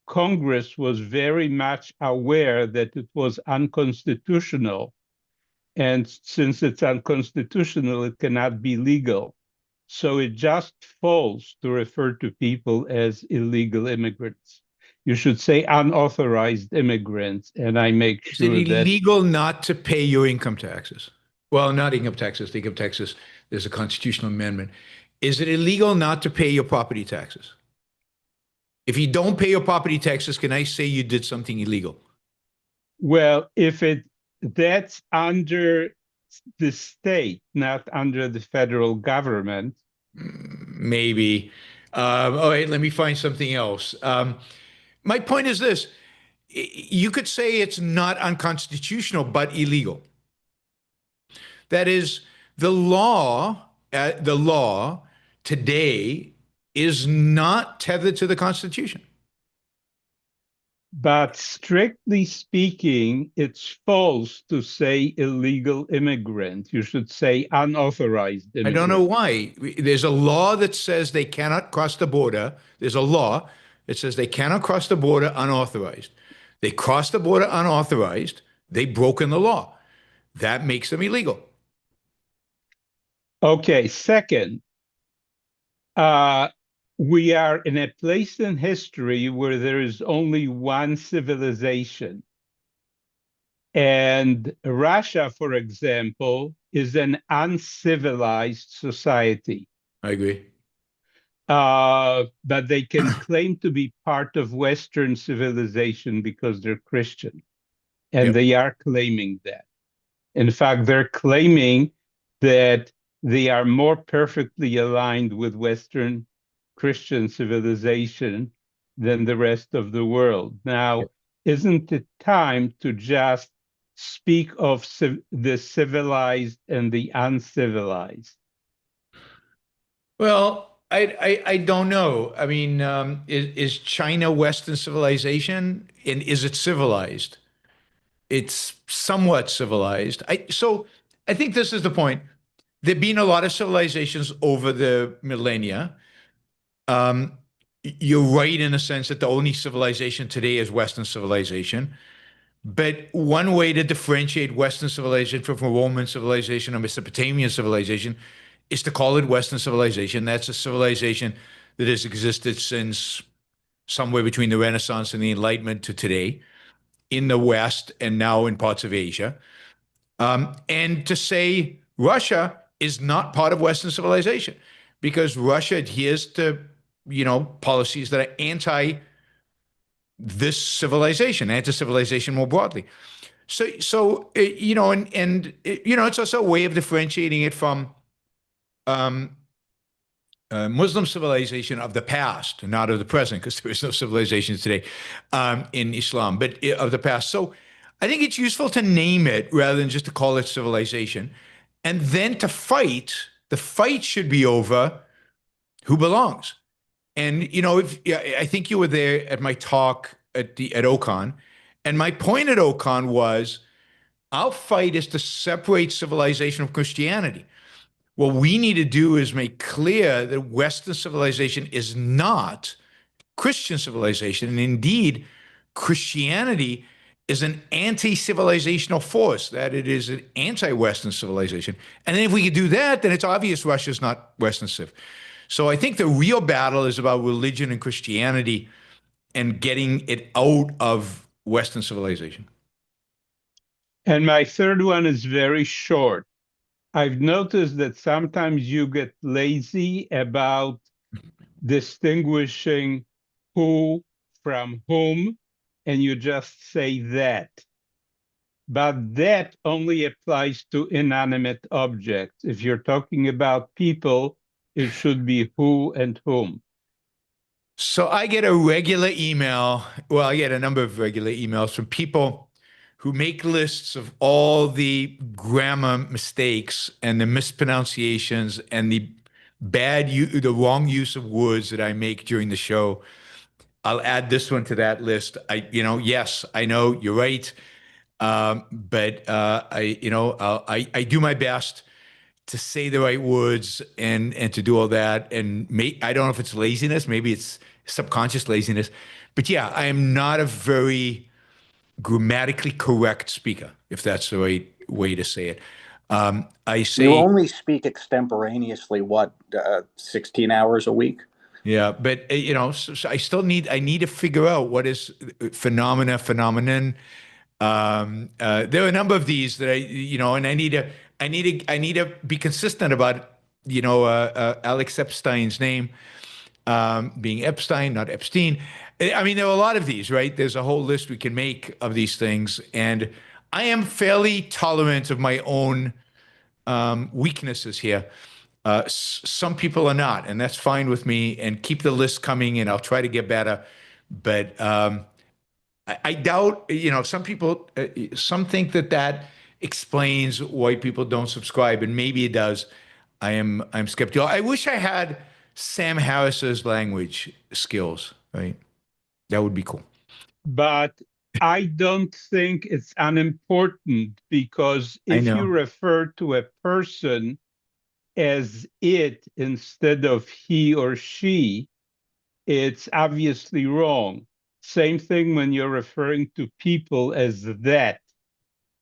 Congress was very much aware that it was unconstitutional. And since it's unconstitutional, it cannot be legal. So it just falls to refer to people as illegal immigrants. You should say unauthorized immigrants, and I make Is sure it that illegal not to pay your income taxes? Well, not income taxes. The income taxes, there's a constitutional amendment. Is it illegal not to pay your property taxes? If you don't pay your property taxes, can I say you did something illegal? well, if that's under the state, not under the federal government. Maybe. All right, let me find something else. My point is this. You could say it's not unconstitutional, but illegal. That is, the law today is not tethered to the Constitution. But strictly speaking, it's false to say illegal immigrant. You should say unauthorized immigrant. I don't know why. There's a law that says they cannot cross the border. There's a law that says they cannot cross the border unauthorized. They cross the border unauthorized. They've broken the law. That makes them illegal. Okay, second, we are in a place in history where there is only one civilization. And Russia, for example, is an uncivilized society. I agree. But they can claim to be part of Western civilization because they're Christian. And Yep. they are claiming that. In fact, they're claiming that they are more perfectly aligned with Western Christian civilization than the rest of the world. Now, isn't it time to just speak of the civilized and the uncivilized? Well, I don't know. I mean, is China Western civilization, and is it civilized? It's somewhat civilized. So I think this is the point. There've been a lot of civilizations over the millennia. You're right in a sense that the only civilization today is Western civilization. But one way to differentiate Western civilization from Roman civilization or Mesopotamian civilization is to call it Western civilization. That's a civilization that has existed since somewhere between the Renaissance and the Enlightenment to today in the West and now in parts of Asia. And to say Russia is not part of Western civilization because Russia adheres to, policies that are anti this civilization, anti-civilization more broadly. It's also a way of differentiating it from Muslim civilization of the past, not of the present, because there is no civilization today in Islam, but of the past. So I think it's useful to name it rather than just to call it civilization. And then to fight, the fight should be over who belongs. And, I think you were there at my talk at Ocon, and my point at Ocon was our fight is to separate civilization from Christianity. What we need to do is make clear that Western civilization is not Christian civilization. And indeed, Christianity is an anti-civilizational force, that it is an anti-Western civilization. And then if we could do that, then it's obvious Russia's not Western civ. So I think the real battle is about religion and Christianity and getting it out of Western civilization. And my third one is very short. I've noticed that sometimes you get lazy about distinguishing who from whom, and you just say that. But that only applies to inanimate objects. If you're talking about people, it should be who and whom. So I get a regular email. Well, I get a number of regular emails from people who make lists of all the grammar mistakes and the mispronunciations and the the wrong use of words that I make during the show. I'll add this one to that list. Yes, I know you're right. But I do my best to say the right words and to do all that. And I don't know if it's laziness, maybe it's subconscious laziness, but yeah, I am not a very grammatically correct speaker, if that's the right way to say it. I say you only speak extemporaneously, 16 hours a week? Yeah, but so I need to figure out what is phenomenon. There are a number of these that and I need to be consistent about Alex Epstein's name being Epstein, not Epstein. I mean, there are a lot of these, right? There's a whole list we can make of these things, and I am fairly tolerant of my own weaknesses here. Some people are not, and that's fine with me. And keep the list coming, and I'll try to get better. But I doubt, some people, some think that explains why people don't subscribe, and maybe it does. I'm skeptical. I wish I had Sam Harris's language skills, right? That would be cool. But I don't think it's unimportant, because if you refer to a person as it instead of he or she, it's obviously wrong. Same thing when you're referring to people as that.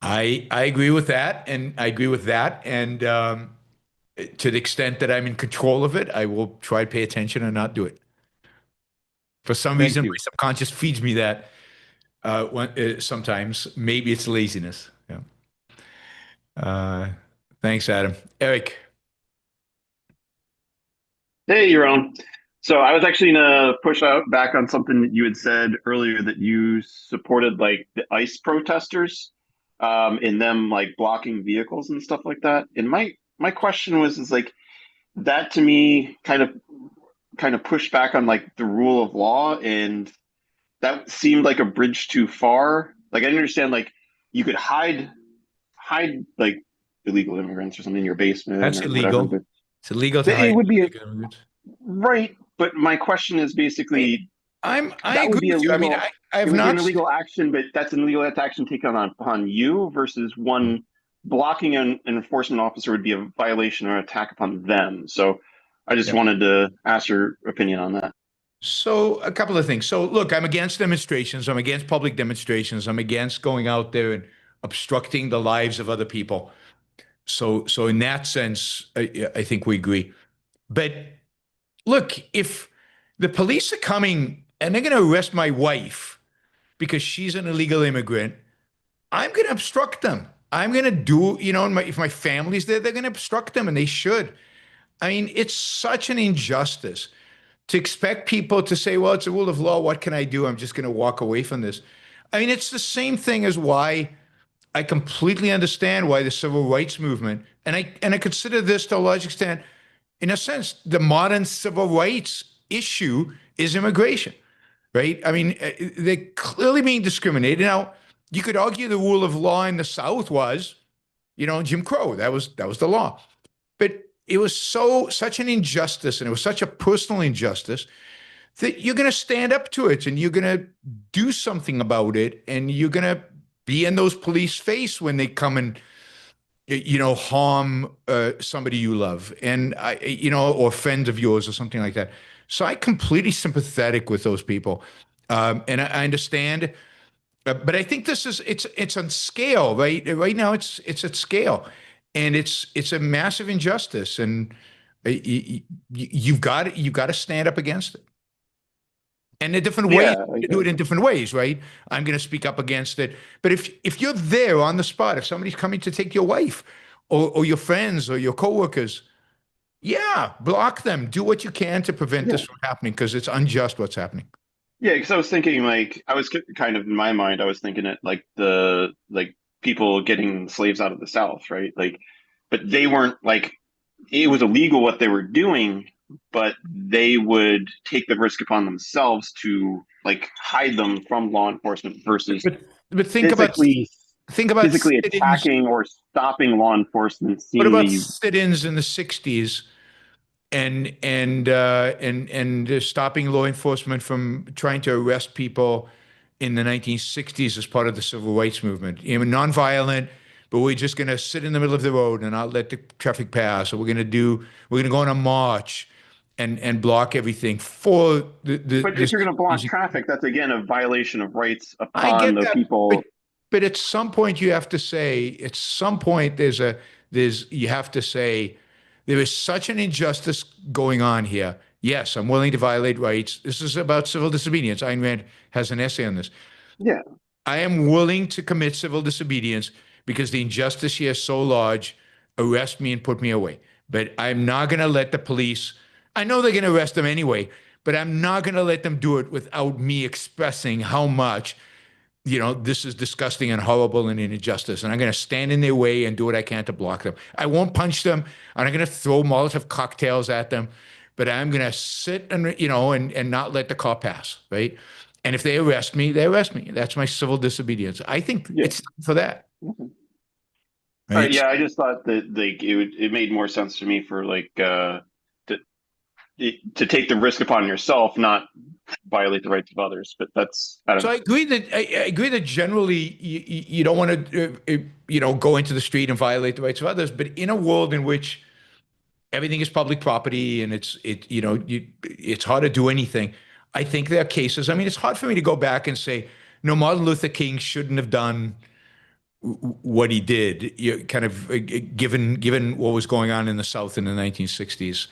I agree with that, and I agree with that. And to the extent that I'm in control of it, I will try to pay attention and not do it. For some reason, my subconscious feeds me that sometimes. Maybe it's laziness. Yeah. Thanks, Adam. Eric. Hey, Yaron. So I was actually gonna push out back on something that you had said earlier, that you supported like the ICE protesters, in them like blocking vehicles and stuff like that. And my question is like, that to me kind of pushed back on like the rule of law, and that seemed like a bridge too far. Like, I didn't understand, like you could hide like illegal immigrants or something in your basement. That's illegal. Whatever, it's illegal to hide. It would be right, but my question is basically, I agree with you. I mean, I have not an illegal action, but that's an illegal action taken upon you, versus one blocking an enforcement officer would be a violation or attack upon them. So I just wanted to ask your opinion on that. So a couple of things. So look, I'm against demonstrations. I'm against public demonstrations. I'm against going out there and obstructing the lives of other people. So in that sense, I think we agree. But look, if the police are coming and they're going to arrest my wife because she's an illegal immigrant, I'm going to obstruct them. I'm going to do, if my family's there, they're going to obstruct them, and they should. I mean, it's such an injustice to expect people to say, well, it's a rule of law. What can I do? I'm just going to walk away from this. I mean, it's the same thing as why I completely understand why the civil rights movement, and I consider this to a large extent, in a sense, the modern civil rights issue is immigration, right? I mean, they're clearly being discriminated. Now, you could argue the rule of law in the South was, Jim Crow. That was the law. But it was such an injustice, and it was such a personal injustice, that you're going to stand up to it, and you're going to do something about it, and you're going to be in those police face when they come and harm somebody you love, and or friends of yours or something like that. So I'm completely sympathetic with those people, and I understand But I think this is it's on scale, right? Right now, it's at scale, and it's a massive injustice, and you've got to stand up against it. And the different ways Yeah, I to get do it. it in different ways, right? I'm going to speak up against it. But if you're there on the spot, if somebody's coming to take your wife or your friends or your coworkers, yeah, block them. Do what you can to prevent Yeah. this from happening because it's unjust what's happening. Yeah, because I was thinking like I was kind of in my mind I was thinking it like the like people getting slaves out of the South, right? Like, but they weren't like it was illegal what they were doing, but they would take the risk upon themselves to like hide them from law enforcement versus But physically think about physically sit-ins. attacking or stopping law enforcement What about seemingly. sit-ins in the '60s and stopping law enforcement from trying to arrest people in the 1960s as part of the civil rights movement? You know, nonviolent, but we're just going to sit in the middle of the road and not let the traffic pass. Or we're going to go on a march and block everything for But if this. you're going to block traffic, that's again a violation of rights I upon get the that, people. but at some point you have to say, at some point you have to say, there is such an injustice going on here. Yes, I'm willing to violate rights. This is about civil disobedience. Ayn Rand has an essay on this. Yeah, I am willing to commit civil disobedience because the injustice here is so large. Arrest me and put me away. But I'm not going to let the police, I know they're going to arrest them anyway, but I'm not going to let them do it without me expressing how much, this is disgusting and horrible and an injustice. And I'm going to stand in their way and do what I can to block them. I won't punch them. I'm not going to throw Molotov cocktails at them, but I'm going to sit and not let the car pass, right? And if they arrest me, they arrest me. That's my civil disobedience. I think yeah. it's for that. All Right? right, yeah, I just thought that like it made more sense to me for like to take the risk upon yourself, not violate the rights of others. But that's I don't So know. I agree that generally you don't want to go into the street and violate the rights of others, but in a world in which everything is public property and it's hard to do anything. I think there are cases. I mean, it's hard for me to go back and say, no, Martin Luther King shouldn't have done what he did. Kind of given what was going on in the South in the 1960s.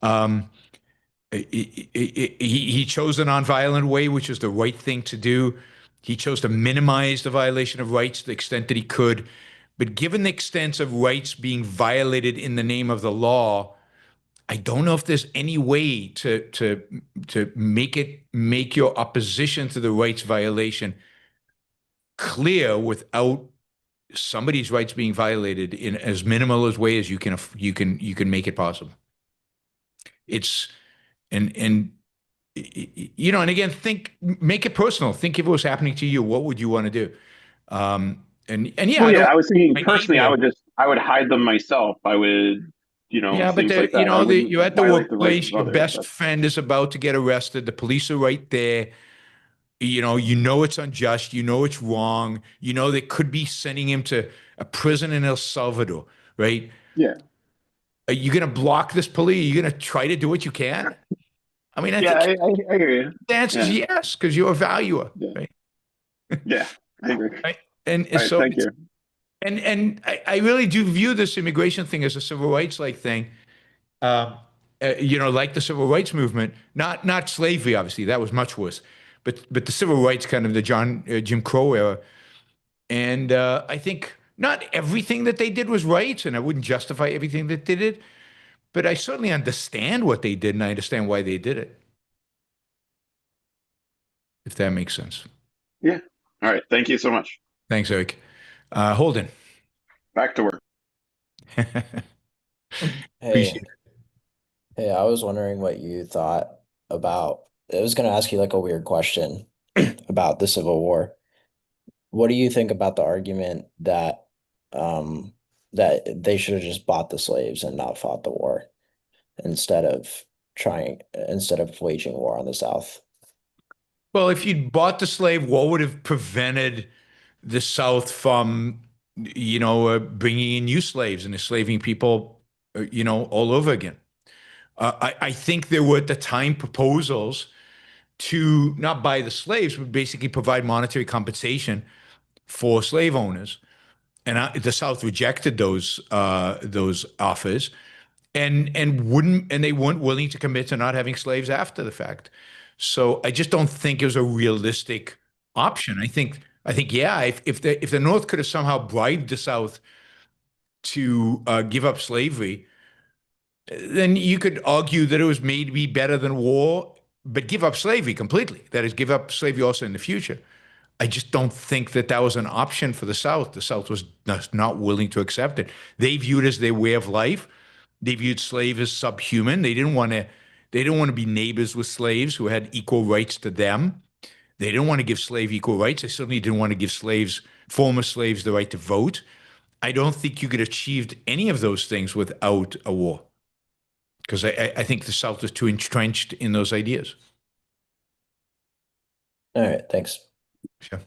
Um, he chose a nonviolent way, which is the right thing to do. He chose to minimize the violation of rights to the extent that he could. But given the extent of rights being violated in the name of the law, I don't know if there's any way to make your opposition to the rights violation clear without somebody's rights being violated in as minimal as way as you can make it possible. It's and and again, make it personal. Think if it was happening to you, what would you want to do? And yeah, Well, yeah, I was thinking my personally, neighbor. I would hide them myself. I would, Yeah, but things like that. I wouldn't you're at the violate the rights workplace, of your others. best friend is about to get arrested, the police are right there. You know it's unjust, it's wrong, they could be sending him to a prison in El Salvador, right? Yeah, Are you going to block this police? Are you going to try to do what you can? I mean, I yeah, think I hear you. the answer is Yeah, yes, because you're a valuer, yeah, right? yeah, I agree. Right? And All right, so thank you. and I really do view this immigration thing as a civil rights like thing. Um, like the civil rights movement, not slavery, obviously, that was much worse, but the civil rights kind of the Jim Crow era. And I think not everything that they did was right, and I wouldn't justify everything that they did, but I certainly understand what they did, and I understand why they did it, if that makes sense. Yeah. All right, thank you so much. Thanks, Eric. Holden. Back to work. Appreciate it. Hey, I was wondering what you thought about. I was going to ask you like a weird question about the Civil War. What do you think about the argument that that they should have just bought the slaves and not fought the war instead of waging war on the South? Well, if you'd bought the slave, what would have prevented the South from, bringing in new slaves and enslaving people, all over again? I think there were at the time proposals to not buy the slaves, but basically provide monetary compensation for slave owners. And the South rejected those offers, and they weren't willing to commit to not having slaves after the fact. So I just don't think it was a realistic option. I think yeah, if the North could have somehow bribed the South to give up slavery, then you could argue that it was maybe better than war, but give up slavery completely. That is, give up slavery also in the future. I just don't think that that was an option for the South. The South was not willing to accept it. They viewed it as their way of life. They viewed slaves as subhuman. They didn't want to. They didn't want to be neighbors with slaves who had equal rights to them. They didn't want to give slaves equal rights. They certainly didn't want to give former slaves, the right to vote. I don't think you could have achieved any of those things without a war, because I think the South is too entrenched in those ideas. All right, thanks. Sure.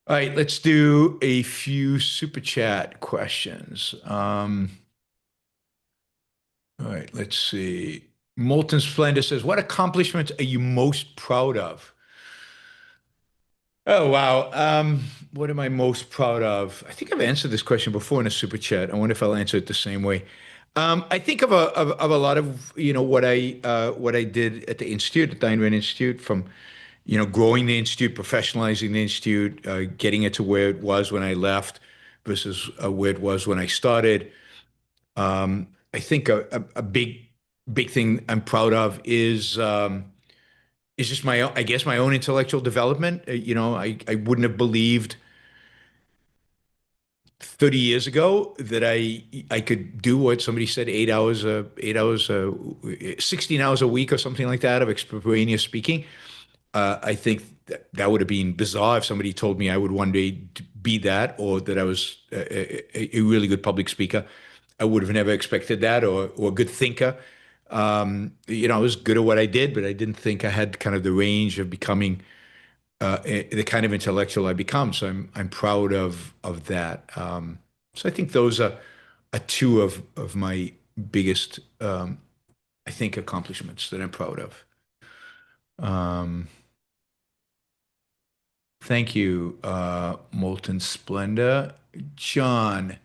All right, let's do a few super chat questions. All right, let's see. Molten Splendor says, what accomplishments are you most proud of? Oh, wow. What am I most proud of? I think I've answered this question before in a super chat. I wonder if I'll answer it the same way. I think of a lot of what I did at the institute, at the Ayn Rand Institute, from growing the institute, professionalizing the institute, getting it to where it was when I left versus where it was when I started. I think a big thing I'm proud of is just my own intellectual development. I wouldn't have believed 30 years ago that I could do what somebody said, 16 hours a week or something like that of extemporaneous speaking. I think that would have been bizarre if somebody told me I would one day be that, or that I was a really good public speaker. I would have never expected that, or a good thinker. I was good at what I did, but I didn't think I had kind of the range of becoming the kind of intellectual I become. So I'm proud of that. So I think those are two of my biggest, I think, accomplishments that I'm proud of. Thank you, Molten Splendor. John,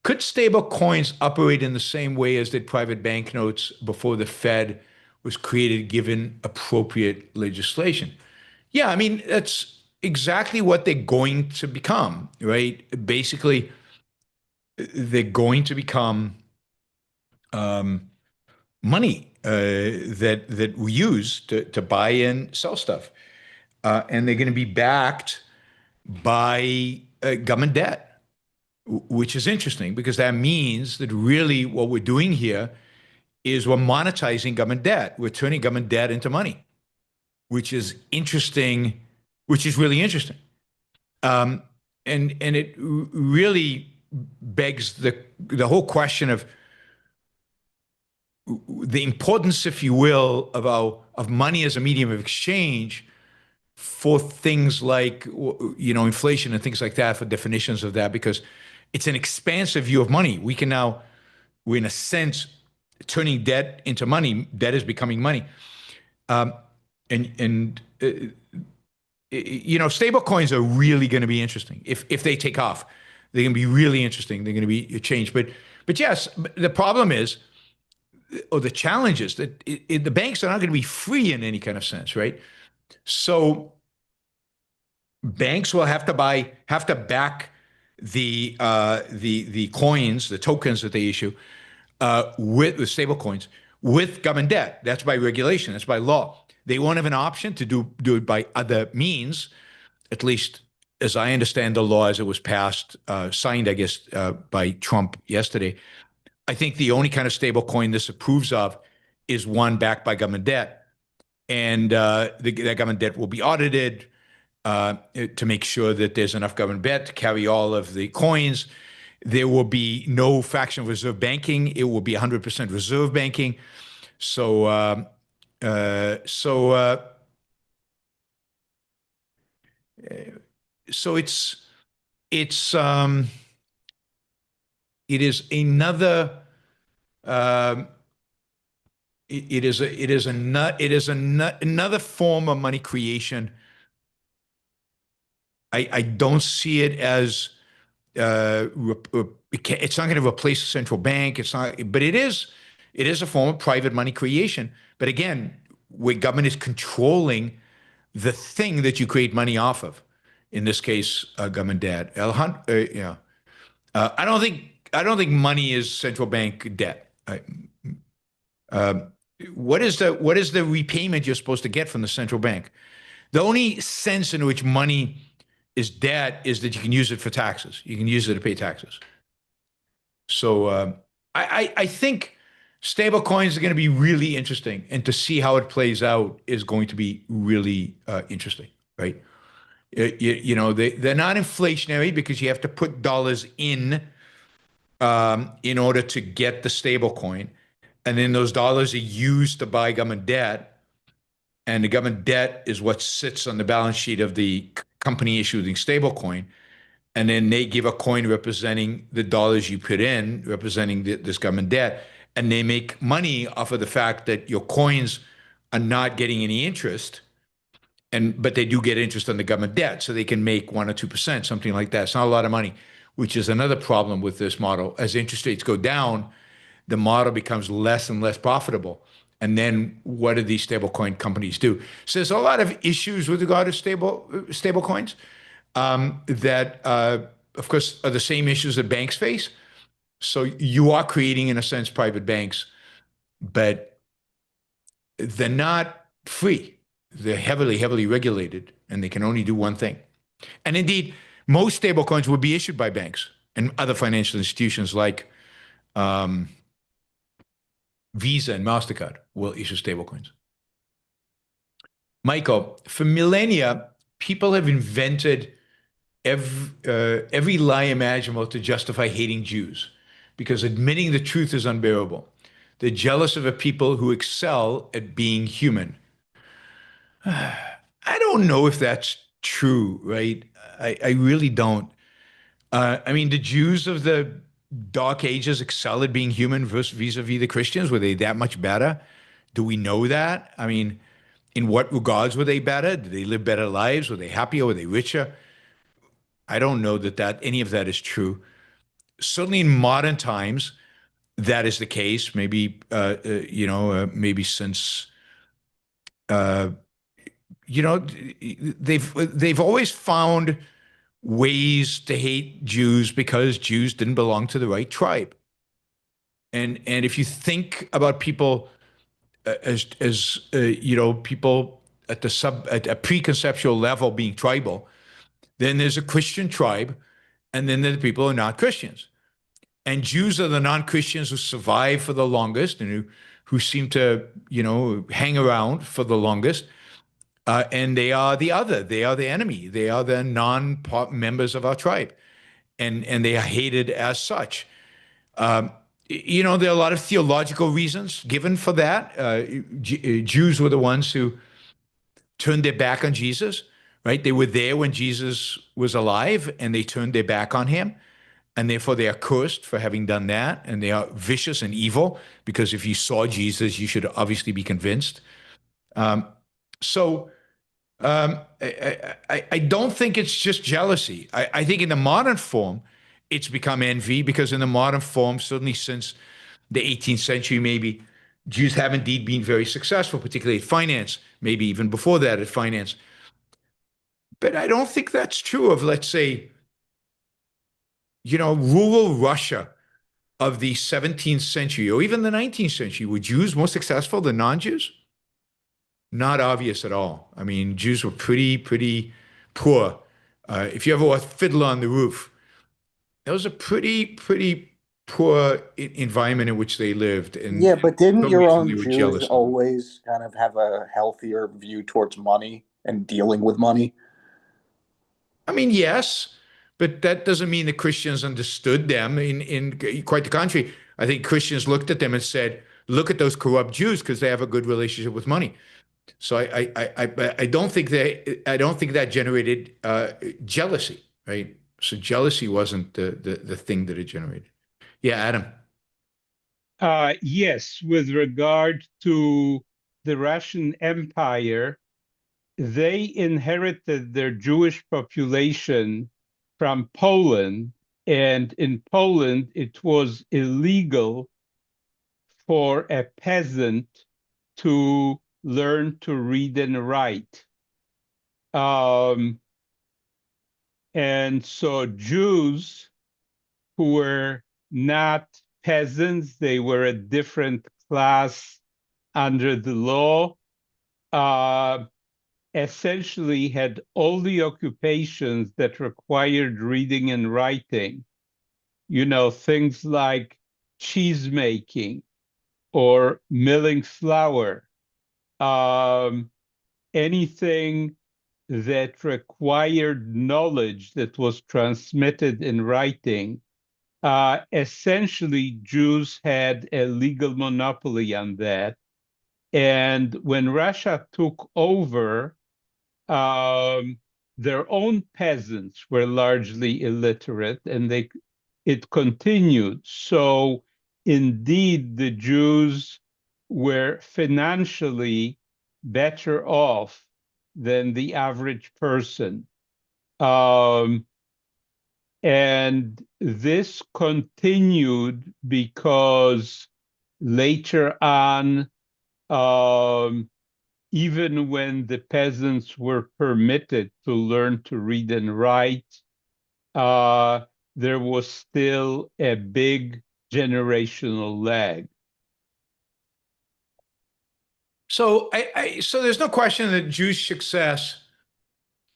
could stable coins operate in the same way as did private banknotes before the Fed was created, given appropriate legislation? Yeah, I mean, that's exactly what they're going to become, right? Basically, they're going to become money that we use to buy and sell stuff. And they're going to be backed by government debt, which is interesting because that means that really what we're doing here is we're monetizing government debt. We're turning government debt into money, which is interesting, which is really interesting. And it really begs the whole question of the importance, if you will, of money as a medium of exchange for things like inflation and things like that, for definitions of that, because it's an expansive view of money. We're in a sense turning debt into money. Debt is becoming money, stable coins are really going to be interesting if they take off. They're going to be really interesting. They're going to be a change. But yes, the problem is, or the challenge is that the banks are not going to be free in any kind of sense, right? So banks will have to back the coins, the tokens that they issue with the stable coins with government debt. That's by regulation. That's by law. They won't have an option to do it by other means, at least as I understand the law as it was passed, signed, I guess, by Trump yesterday. I think the only kind of stable coin this approves of is one backed by government debt. And that government debt will be audited to make sure that there's enough government debt to carry all of the coins. There will be no fractional reserve banking. It will be 100% reserve banking. So it is another another form of money creation. I don't see it as it's not going to replace the central bank. It's not, but it is a form of private money creation. But again, where government is controlling the thing that you create money off of. In this case, government debt. Yeah. I don't think money is central bank debt. What is the repayment you're supposed to get from the central bank? The only sense in which money is debt is that you can use it for taxes. You can use it to pay taxes. So I think stable coins are going to be really interesting, and to see how it plays out is going to be really interesting, right? They're not inflationary because you have to put dollars in order to get the stable coin, and then those dollars are used to buy government debt, and the government debt is what sits on the balance sheet of the company issuing stable coin, and then they give a coin representing the dollars you put in, representing this government debt, and they make money off of the fact that your coins are not getting any interest, but they do get interest on the government debt, so they can make 1 or 2%, something like that. It's not a lot of money, which is another problem with this model. As interest rates go down, the model becomes less and less profitable. And then what do these stablecoin companies do? So there's a lot of issues with regard to stable coins that, of course, are the same issues that banks face. So you are creating, in a sense, private banks, but they're not free. They're heavily, heavily regulated, and they can only do one thing. And indeed, most stablecoins will be issued by banks and other financial institutions like Visa and MasterCard will issue stablecoins. Michael, for millennia, people have invented every lie imaginable to justify hating Jews, because admitting the truth is unbearable. They're jealous of a people who excel at being human. I don't know if that's true, right? I really don't. I mean, the Jews of the Dark Ages excel at being human vis-a-vis the Christians. Were they that much better? Do we know that? I mean, in what regards were they better? Did they live better lives? Were they happier? Were they richer? I don't know that any of that is true. Certainly in modern times, that is the case. Maybe maybe since they've always found ways to hate Jews because Jews didn't belong to the right tribe. And if you think about people as people at a preconceptual level being tribal, then there's a Christian tribe, and then there are people who are not Christians. And Jews are the non-Christians who survive for the longest and who seem to hang around for the longest. And they are the other. They are the enemy. They are the non-members of our tribe, and they are hated as such. There are a lot of theological reasons given for that. Jews were the ones who turned their back on Jesus, right? They were there when Jesus was alive, and they turned their back on him, and therefore they are cursed for having done that, and they are vicious and evil, because if you saw Jesus, you should obviously be convinced. I don't think it's just jealousy. I think in the modern form, it's become envy, because in the modern form, certainly since the 18th century, maybe, Jews have indeed been very successful, particularly at finance, maybe even before that at finance. But I don't think that's true of, let's say, rural Russia of the 17th century or even the 19th century. Were Jews more successful than non-Jews? Not obvious at all. I mean, Jews were pretty poor. If you ever watched Fiddler on the Roof, that was a pretty poor environment in which they lived. And Yeah, but didn't your own they were Jews jealous of them. always kind of have a healthier view towards money and dealing with money? I mean, yes, but that doesn't mean the Christians understood them. In quite the contrary, I think Christians looked at them and said, "Look at those corrupt Jews, because they have a good relationship with money." So I don't think that generated jealousy, right? So jealousy wasn't the thing that it generated. Yeah, Adam. Yes, with regard to the Russian Empire, they inherited their Jewish population from Poland, and in Poland it was illegal for a peasant to learn to read and write. And so Jews who were not peasants, they were a different class under the law, essentially had all the occupations that required reading and writing, things like cheese making or milling flour, anything that required knowledge that was transmitted in writing. Essentially, Jews had a legal monopoly on that. And when Russia took over, their own peasants were largely illiterate, and it continued. So indeed, the Jews were financially better off than the average person. And this continued because later on, even when the peasants were permitted to learn to read and write, there was still a big generational lag. So, so there's no question that Jewish success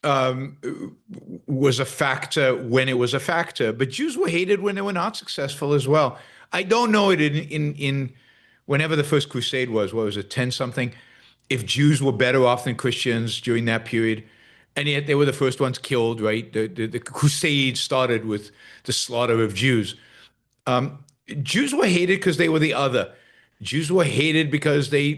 was a factor when it was a factor, but Jews were hated when they were not successful as well. I don't know it in whenever the first crusade was, what was it, 10 something, if Jews were better off than Christians during that period. And yet they were the first ones killed, right? The crusade started with the slaughter of Jews. Jews were hated because they were the other. Jews were hated because they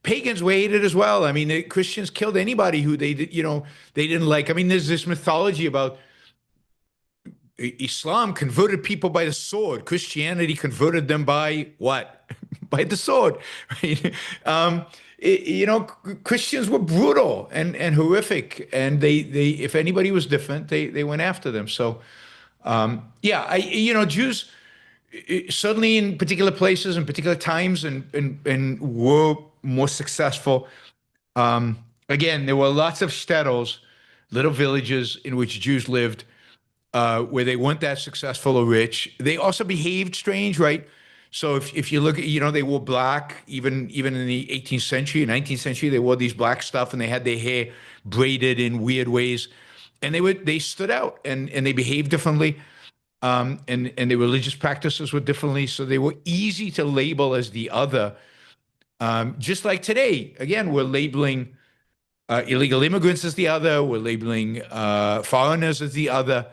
pagans were hated as well. I mean, the Christians killed anybody who they didn't like. I mean, there's this mythology about Islam converted people by the sword. Christianity converted them by what? By the sword. Right? Christians were brutal and horrific, and they if anybody was different, they went after them. So, Jews certainly in particular places and particular times and were more successful. Again, there were lots of shtetls, little villages in which Jews lived, where they weren't that successful or rich. They also behaved strange, right? So if you look at, they wore black, even in the 18th century, 19th century, they wore these black stuff and they had their hair braided in weird ways. And they stood out and they behaved differently. And their religious practices were differently. So they were easy to label as the other. Just like today, again, we're labeling illegal immigrants as the other, we're labeling foreigners as the other,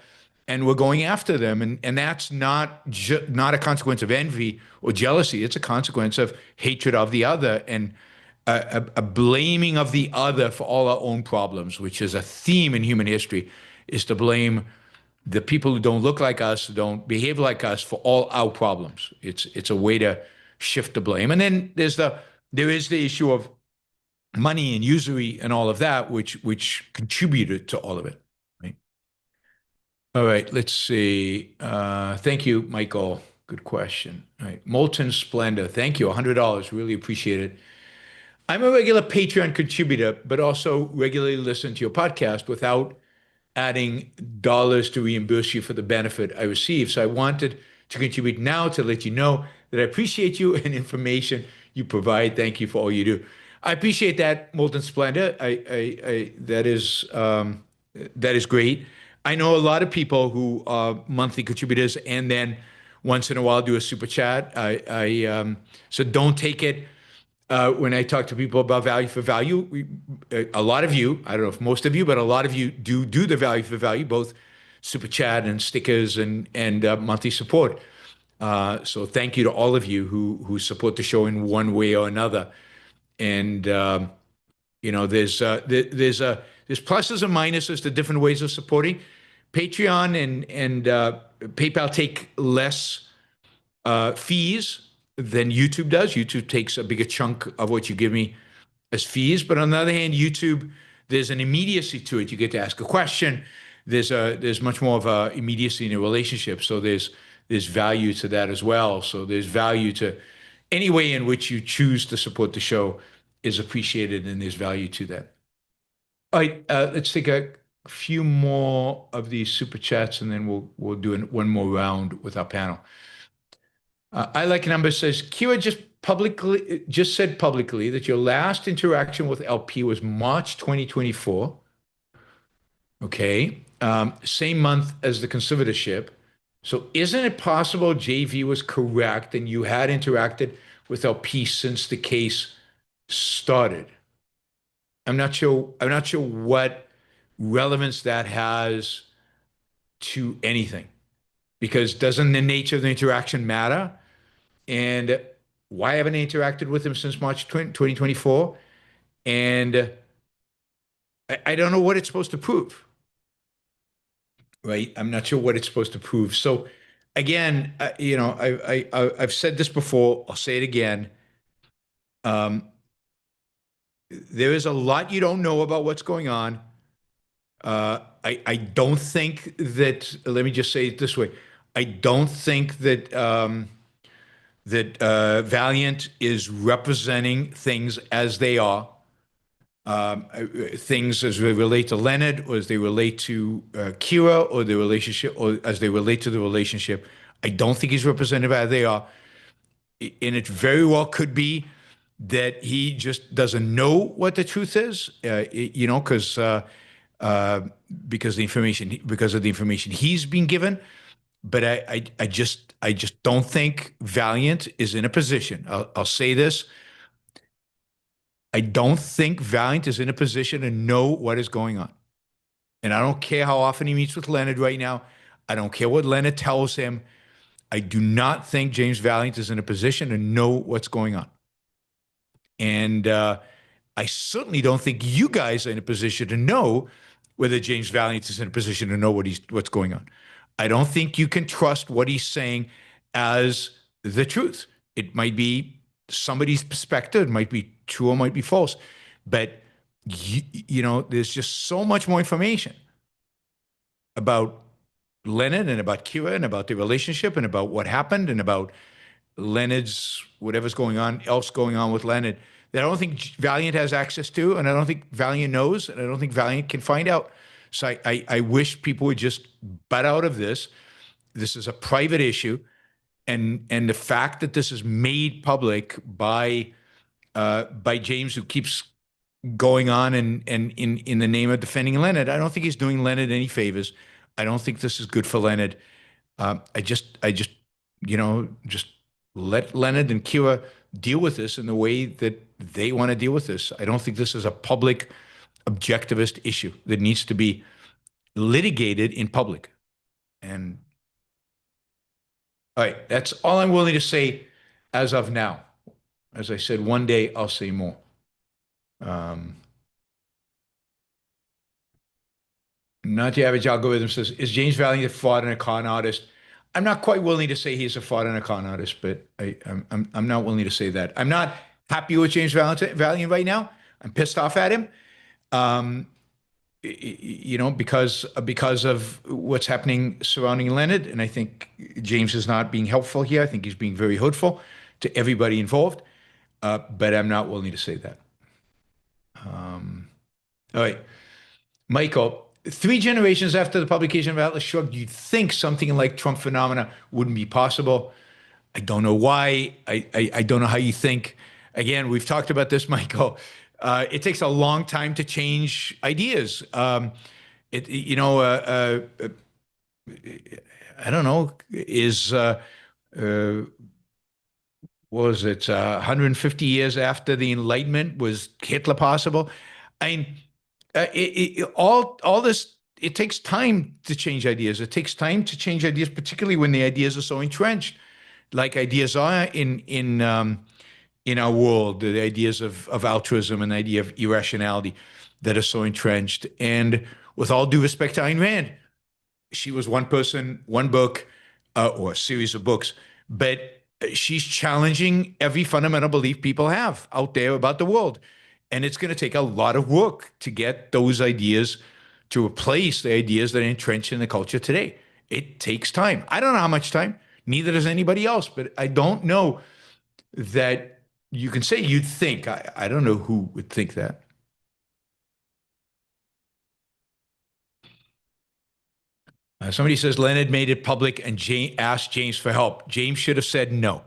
and we're going after them. And that's not a consequence of envy or jealousy. It's a consequence of hatred of the other and a blaming of the other for all our own problems, which is a theme in human history, is to blame the people who don't look like us, who don't behave like us for all our problems. It's a way to shift the blame. And then there is the issue of money and usury and all of that, which contributed to all of it. Right? All right, let's see. Thank you, Michael. Good question. All right, Molten Splendor. Thank you, $100. Really appreciate it. I'm a regular Patreon contributor, but also regularly listen to your podcast without adding dollars to reimburse you for the benefit I receive. So I wanted to contribute now to let you know that I appreciate you and information you provide. Thank you for all you do. I appreciate that, Molten Splendor. That is great. I know a lot of people who are monthly contributors and then once in a while do a super chat. So don't take it when I talk to people about value for value. A lot of you, I don't know if most of you, but a lot of you do the value for value, both super chat and stickers and monthly support. So thank you to all of you who support the show in one way or another. And there's pluses and minuses to different ways of supporting. Patreon and PayPal take less fees than YouTube does. YouTube takes a bigger chunk of what you give me as fees. But on the other hand, YouTube, there's an immediacy to it. You get to ask a question. There's much more of a immediacy in a relationship. So there's value to that as well. So there's value to any way in which you choose to support the show is appreciated, and there's value to that. All right, let's take a few more of these super chats, and then we'll do one more round with our panel. I Like Number says, Kira just said publicly that your last interaction with LP was March 2024. Okay, same month as the conservatorship. So isn't it possible JV was correct and you had interacted with LP since the case started? I'm not sure what relevance that has to anything, because doesn't the nature of the interaction matter? And why haven't I interacted with him since March 2024? And I don't know what it's supposed to prove, right? I'm not sure what it's supposed to prove. So again, I've said this before, I'll say it again. There is a lot you don't know about what's going on. I don't think that, let me just say it this way. I don't think that Valiant is representing things as they are. Things as they relate to Leonard, or as they relate to Kira, or the relationship, or as they relate to the relationship. I don't think he's represented as they are. And it very well could be that he just doesn't know what the truth is, because of the information he's been given. But I just don't think Valiant is in a position. I'll say this. I don't think Valiant is in a position to know what is going on. And I don't care how often he meets with Leonard right now. I don't care what Leonard tells him. I do not think James Valiant is in a position to know what's going on. And I certainly don't think you guys are in a position to know whether James Valiant is in a position to know what's going on. I don't think you can trust what he's saying as the truth. It might be somebody's perspective, it might be true or might be false, but there's just so much more information about Leonard and about Kira and about the relationship and about what happened and about Leonard's whatever's going on with Leonard that I don't think Valiant has access to, and I don't think Valiant knows, and I don't think Valiant can find out. So I wish people would just butt out of this. This is a private issue, and the fact that this is made public by James, who keeps going on and in the name of defending Leonard, I don't think he's doing Leonard any favors. I don't think this is good for Leonard. I just let Leonard and Kira deal with this in the way that they want to deal with this. I don't think this is a public objectivist issue that needs to be litigated in public. And all right, that's all I'm willing to say as of now. As I said, one day I'll say more. Not the average algorithm says, is James Valiant a fraud and a con artist? I'm not quite willing to say he's a fraud and a con artist, but I'm not willing to say that. I'm not happy with James Valiant right now. I'm pissed off at him, because of what's happening surrounding Leonard. And I think James is not being helpful here. I think he's being very hurtful to everybody involved, but I'm not willing to say that. All right, Michael. 3 generations after the publication of Atlas Shrugged, you'd think something like Trump phenomena wouldn't be possible. I don't know why. I don't know how you think. Again, we've talked about this, Michael. It takes a long time to change ideas. I don't know. Was it 150 years after the Enlightenment? Was Hitler possible? I mean, all this, it takes time to change ideas. It takes time to change ideas, particularly when the ideas are so entrenched, like ideas are in our world, the ideas of altruism and the idea of irrationality that are so entrenched. And with all due respect to Ayn Rand, she was one person, one book, or a series of books, but she's challenging every fundamental belief people have out there about the world. And it's going to take a lot of work to get those ideas to replace the ideas that are entrenched in the culture today. It takes time. I don't know how much time, neither does anybody else, but I don't know that you can say you'd think. I don't know who would think that. Somebody says Leonard made it public and asked James for help. James should have said no.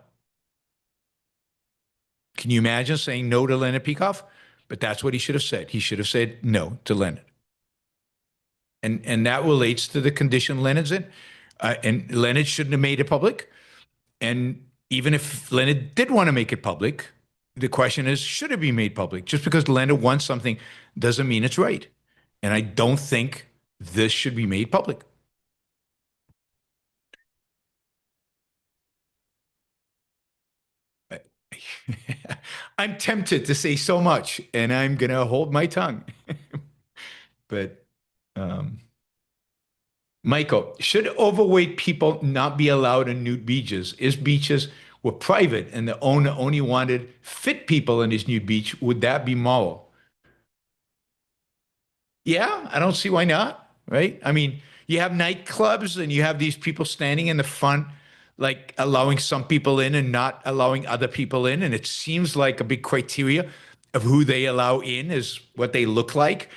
Can you imagine saying no to Leonard Peikoff? But that's what he should have said. He should have said no to Leonard. And that relates to the condition Leonard's in. And Leonard shouldn't have made it public. And even if Leonard did want to make it public, the question is, should it be made public? Just because Leonard wants something doesn't mean it's right. And I don't think this should be made public. I'm tempted to say so much, and I'm going to hold my tongue. But Michael, should overweight people not be allowed on nude beaches? If beaches were private and the owner only wanted fit people on his nude beach, would that be moral? Yeah, I don't see why not, right? I mean, you have nightclubs and you have these people standing in the front, like allowing some people in and not allowing other people in. And it seems like a big criteria of who they allow in is what they look like.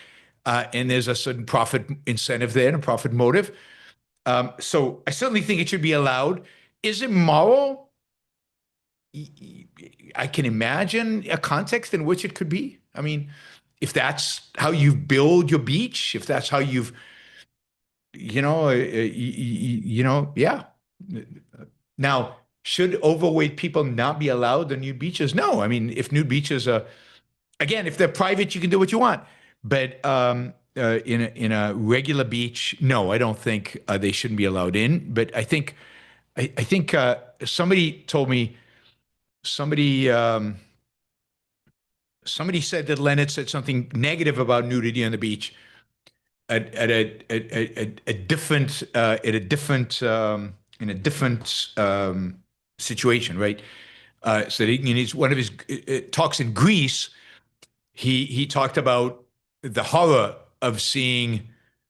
And there's a certain profit incentive there and a profit motive. So I certainly think it should be allowed. Is it moral? I can imagine a context in which it could be. I mean, if that's how you build your beach, if that's how you've, yeah. Now, should overweight people not be allowed on nude beaches? No. I mean, if nude beaches are, again, if they're private, you can do what you want. But in a regular beach, no, I don't think they shouldn't be allowed in. But I think somebody told me, somebody said that Leonard said something negative about nudity on the beach at a different in a different situation, right? So he's one of his talks in Greece. He talked about the horror of seeing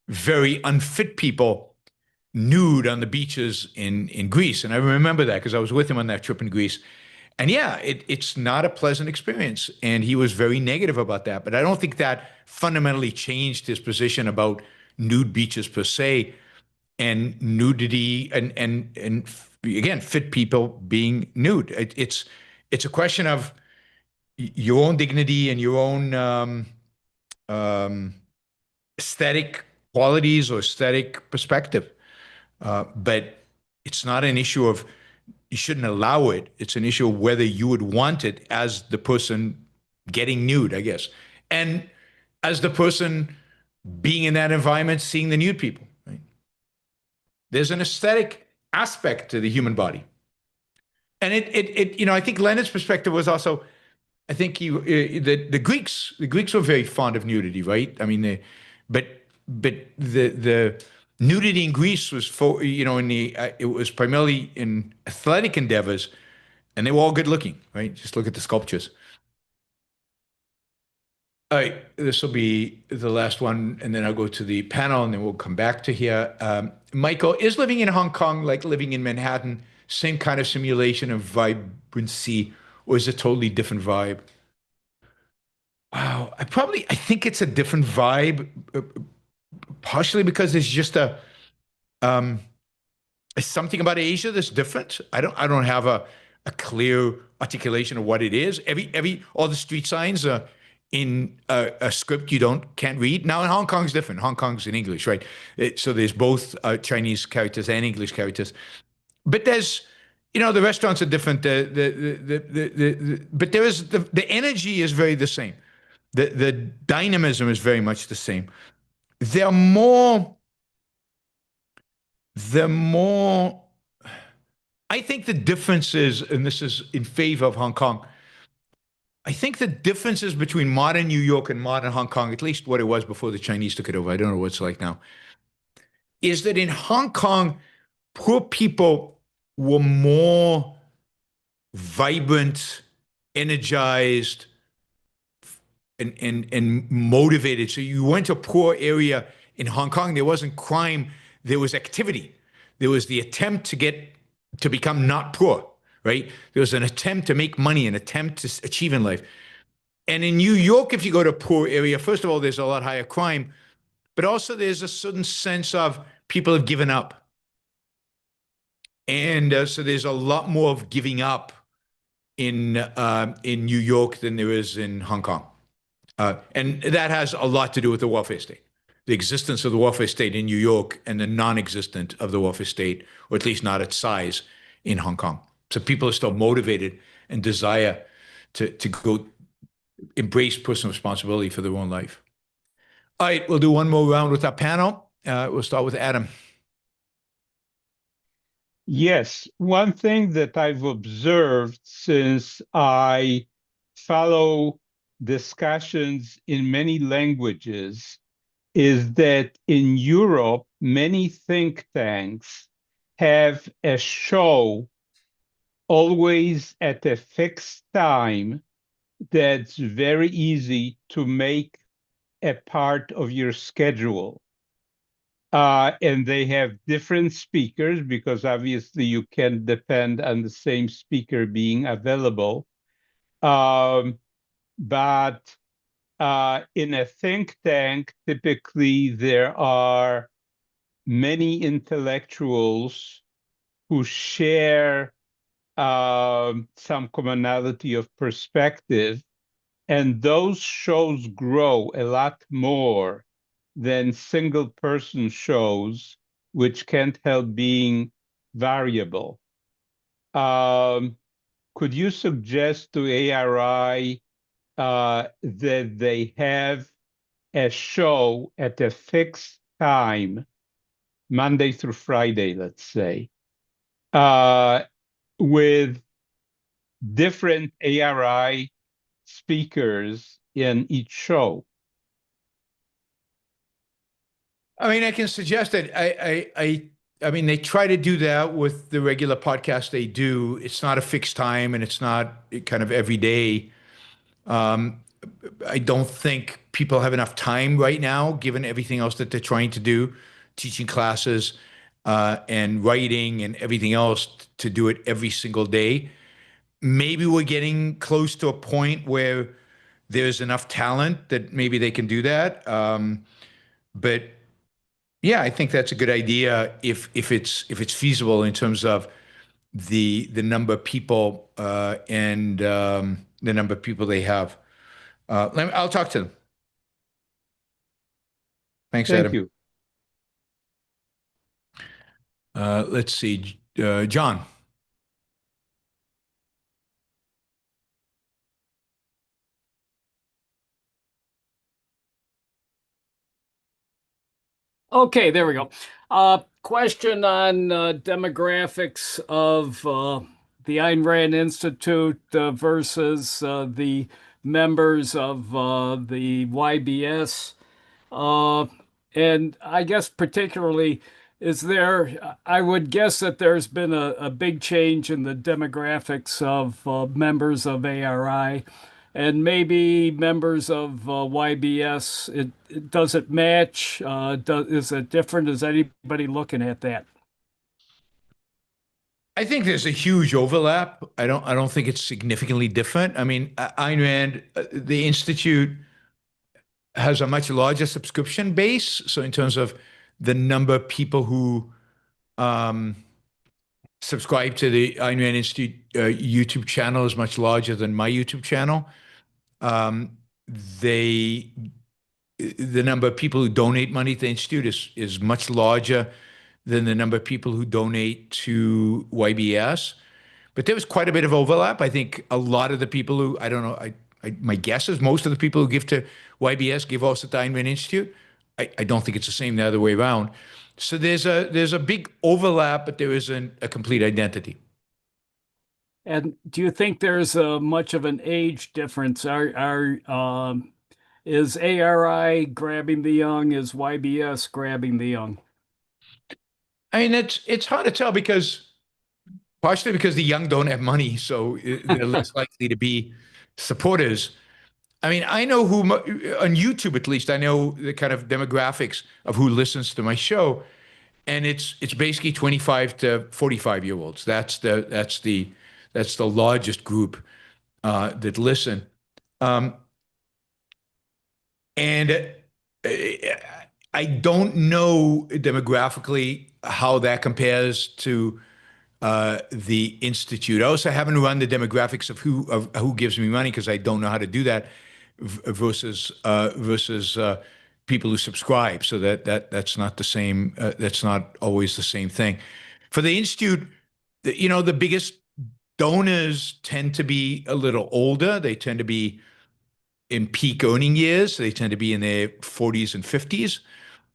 very unfit people nude on the beaches in Greece, and I remember that because I was with him on that trip in Greece. And yeah, it's not a pleasant experience, and he was very negative about that. But I don't think that fundamentally changed his position about nude beaches per se, and nudity, and again, fit people being nude. It's a question of your own dignity and your own aesthetic qualities or aesthetic perspective. But it's not an issue of you shouldn't allow it. It's an issue of whether you would want it as the person getting nude, I guess. And as the person being in that environment, seeing the nude people. Right? There's an aesthetic aspect to the human body. And I think Leonard's perspective was also, I think the Greeks were very fond of nudity, right? I mean, but the nudity in Greece was it was primarily in athletic endeavors, and they were all good looking, right? Just look at the sculptures. All right, this will be the last one, and then I'll go to the panel, and then we'll come back to here. Michael, is living in Hong Kong like living in Manhattan? Same kind of simulation of vibrancy, or is it a totally different vibe? Wow, I think it's a different vibe, partially because there's just something about Asia that's different. I don't have a clear articulation of what it is. All the street signs are in a script can't read. Now in Hong Kong is different. Hong Kong's in English, right? So there's both Chinese characters and English characters. But there's, the restaurants are different. But there is the energy is very the same. The dynamism is very much the same. They're more. I think the difference is, and this is in favor of Hong Kong, I think the differences between modern New York and modern Hong Kong, at least what it was before the Chinese took it over, I don't know what it's like now, is that in Hong Kong, poor people were more vibrant, energized, and motivated. So you went to a poor area in Hong Kong, there wasn't crime, there was activity. There was the attempt to become not poor, right? There was an attempt to make money, an attempt to achieve in life. And in New York, if you go to a poor area, first of all, there's a lot higher crime, but also there's a certain sense of people have given up. And so there's a lot more of giving up in New York than there is in Hong Kong. And that has a lot to do with the welfare state, the existence of the welfare state in New York and the non-existent of the welfare state, or at least not its size, in Hong Kong. So people are still motivated and desire to go embrace personal responsibility for their own life. All right, we'll do one more round with our panel. We'll start with Adam. Yes, one thing that I've observed since I follow discussions in many languages is that in Europe, many think tanks have a show always at a fixed time that's very easy to make a part of your schedule. And they have different speakers because obviously you can depend on the same speaker being available. But in a think tank, typically there are many intellectuals who share some commonality of perspective, and those shows grow a lot more than single person shows, which can't help being variable. Could you suggest to ARI that they have a show at a fixed time, Monday through Friday, let's say, with different ARI speakers in each show? I mean, I can suggest that I mean, they try to do that with the regular podcast they do. It's not a fixed time and it's not kind of every day. I don't think people have enough time right now, given everything else that they're trying to do, teaching classes and writing and everything else, to do it every single day. Maybe we're getting close to a point where there's enough talent that maybe they can do that. But yeah, I think that's a good idea if it's feasible in terms of the number of people and the number of people they have. I'll talk to them. Thanks, Thank Adam. you. Let's see, John. Okay, there we go. Question on demographics of the Ayn Rand Institute versus the members of the YBS. And I guess particularly, I would guess that there's been a big change in the demographics of members of ARI. And maybe members of YBS, does it match? Is it different? Is anybody looking at that? I think there's a huge overlap. I don't think it's significantly different. I mean, Ayn Rand, the Institute has a much larger subscription base. So in terms of the number of people who subscribe to the Ayn Rand Institute YouTube channel is much larger than my YouTube channel. The number of people who donate money to the Institute is much larger than the number of people who donate to YBS. But there was quite a bit of overlap. I think a lot of the people who, I don't know, my guess is most of the people who give to YBS give also to the Ayn Rand Institute. I don't think it's the same the other way around. So there's a big overlap, but there isn't a complete identity. And do you think there's much of an age difference? Is ARI grabbing the young? Is YBS grabbing the young? I mean, it's hard to tell because partially because the young don't have money, so they're less likely to be supporters. I mean, I know who, on YouTube at least, I know the kind of demographics of who listens to my show, and it's basically 25 to 45-year-olds. That's the largest group that listen. And I don't know demographically how that compares to the institute. I also haven't run the demographics of who gives me money because I don't know how to do that versus people who subscribe. So that's not the same. That's not always the same thing. For the institute, the biggest donors tend to be a little older. They tend to be in peak earning years. They tend to be in their 40s and 50s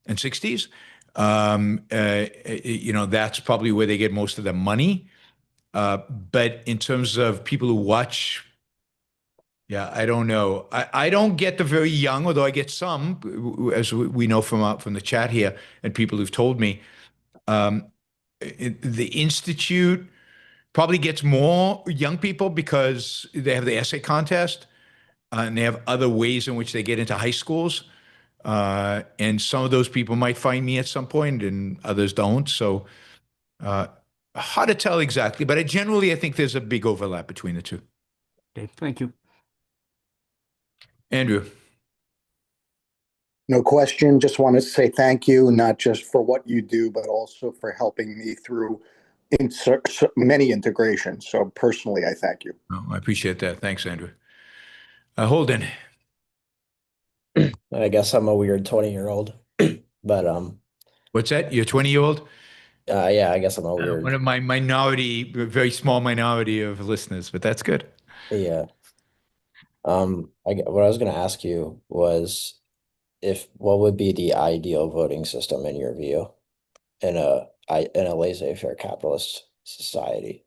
and 60s. That's probably where they get most of their money. But in terms of people who watch, yeah, I don't know. I don't get the very young, although I get some, as we know from the chat here, and people who've told me. The Institute probably gets more young people because they have the essay contest, and they have other ways in which they get into high schools. And some of those people might find me at some point and others don't. So hard to tell exactly, but I think there's a big overlap between the two. Okay, thank you. Andrew. No question. Just want to say thank you, not just for what you do, but also for helping me through many integrations. So personally, I thank you. Oh, I appreciate that. Thanks, Andrew. Holden. I guess I'm a weird 20-year-old, but What's that? You're a 20-year-old? yeah, I guess I'm a weird. One of my minority, very small minority of listeners, but that's good. Yeah. What I was going to ask you was what would be the ideal voting system in your view in a laissez-faire capitalist society?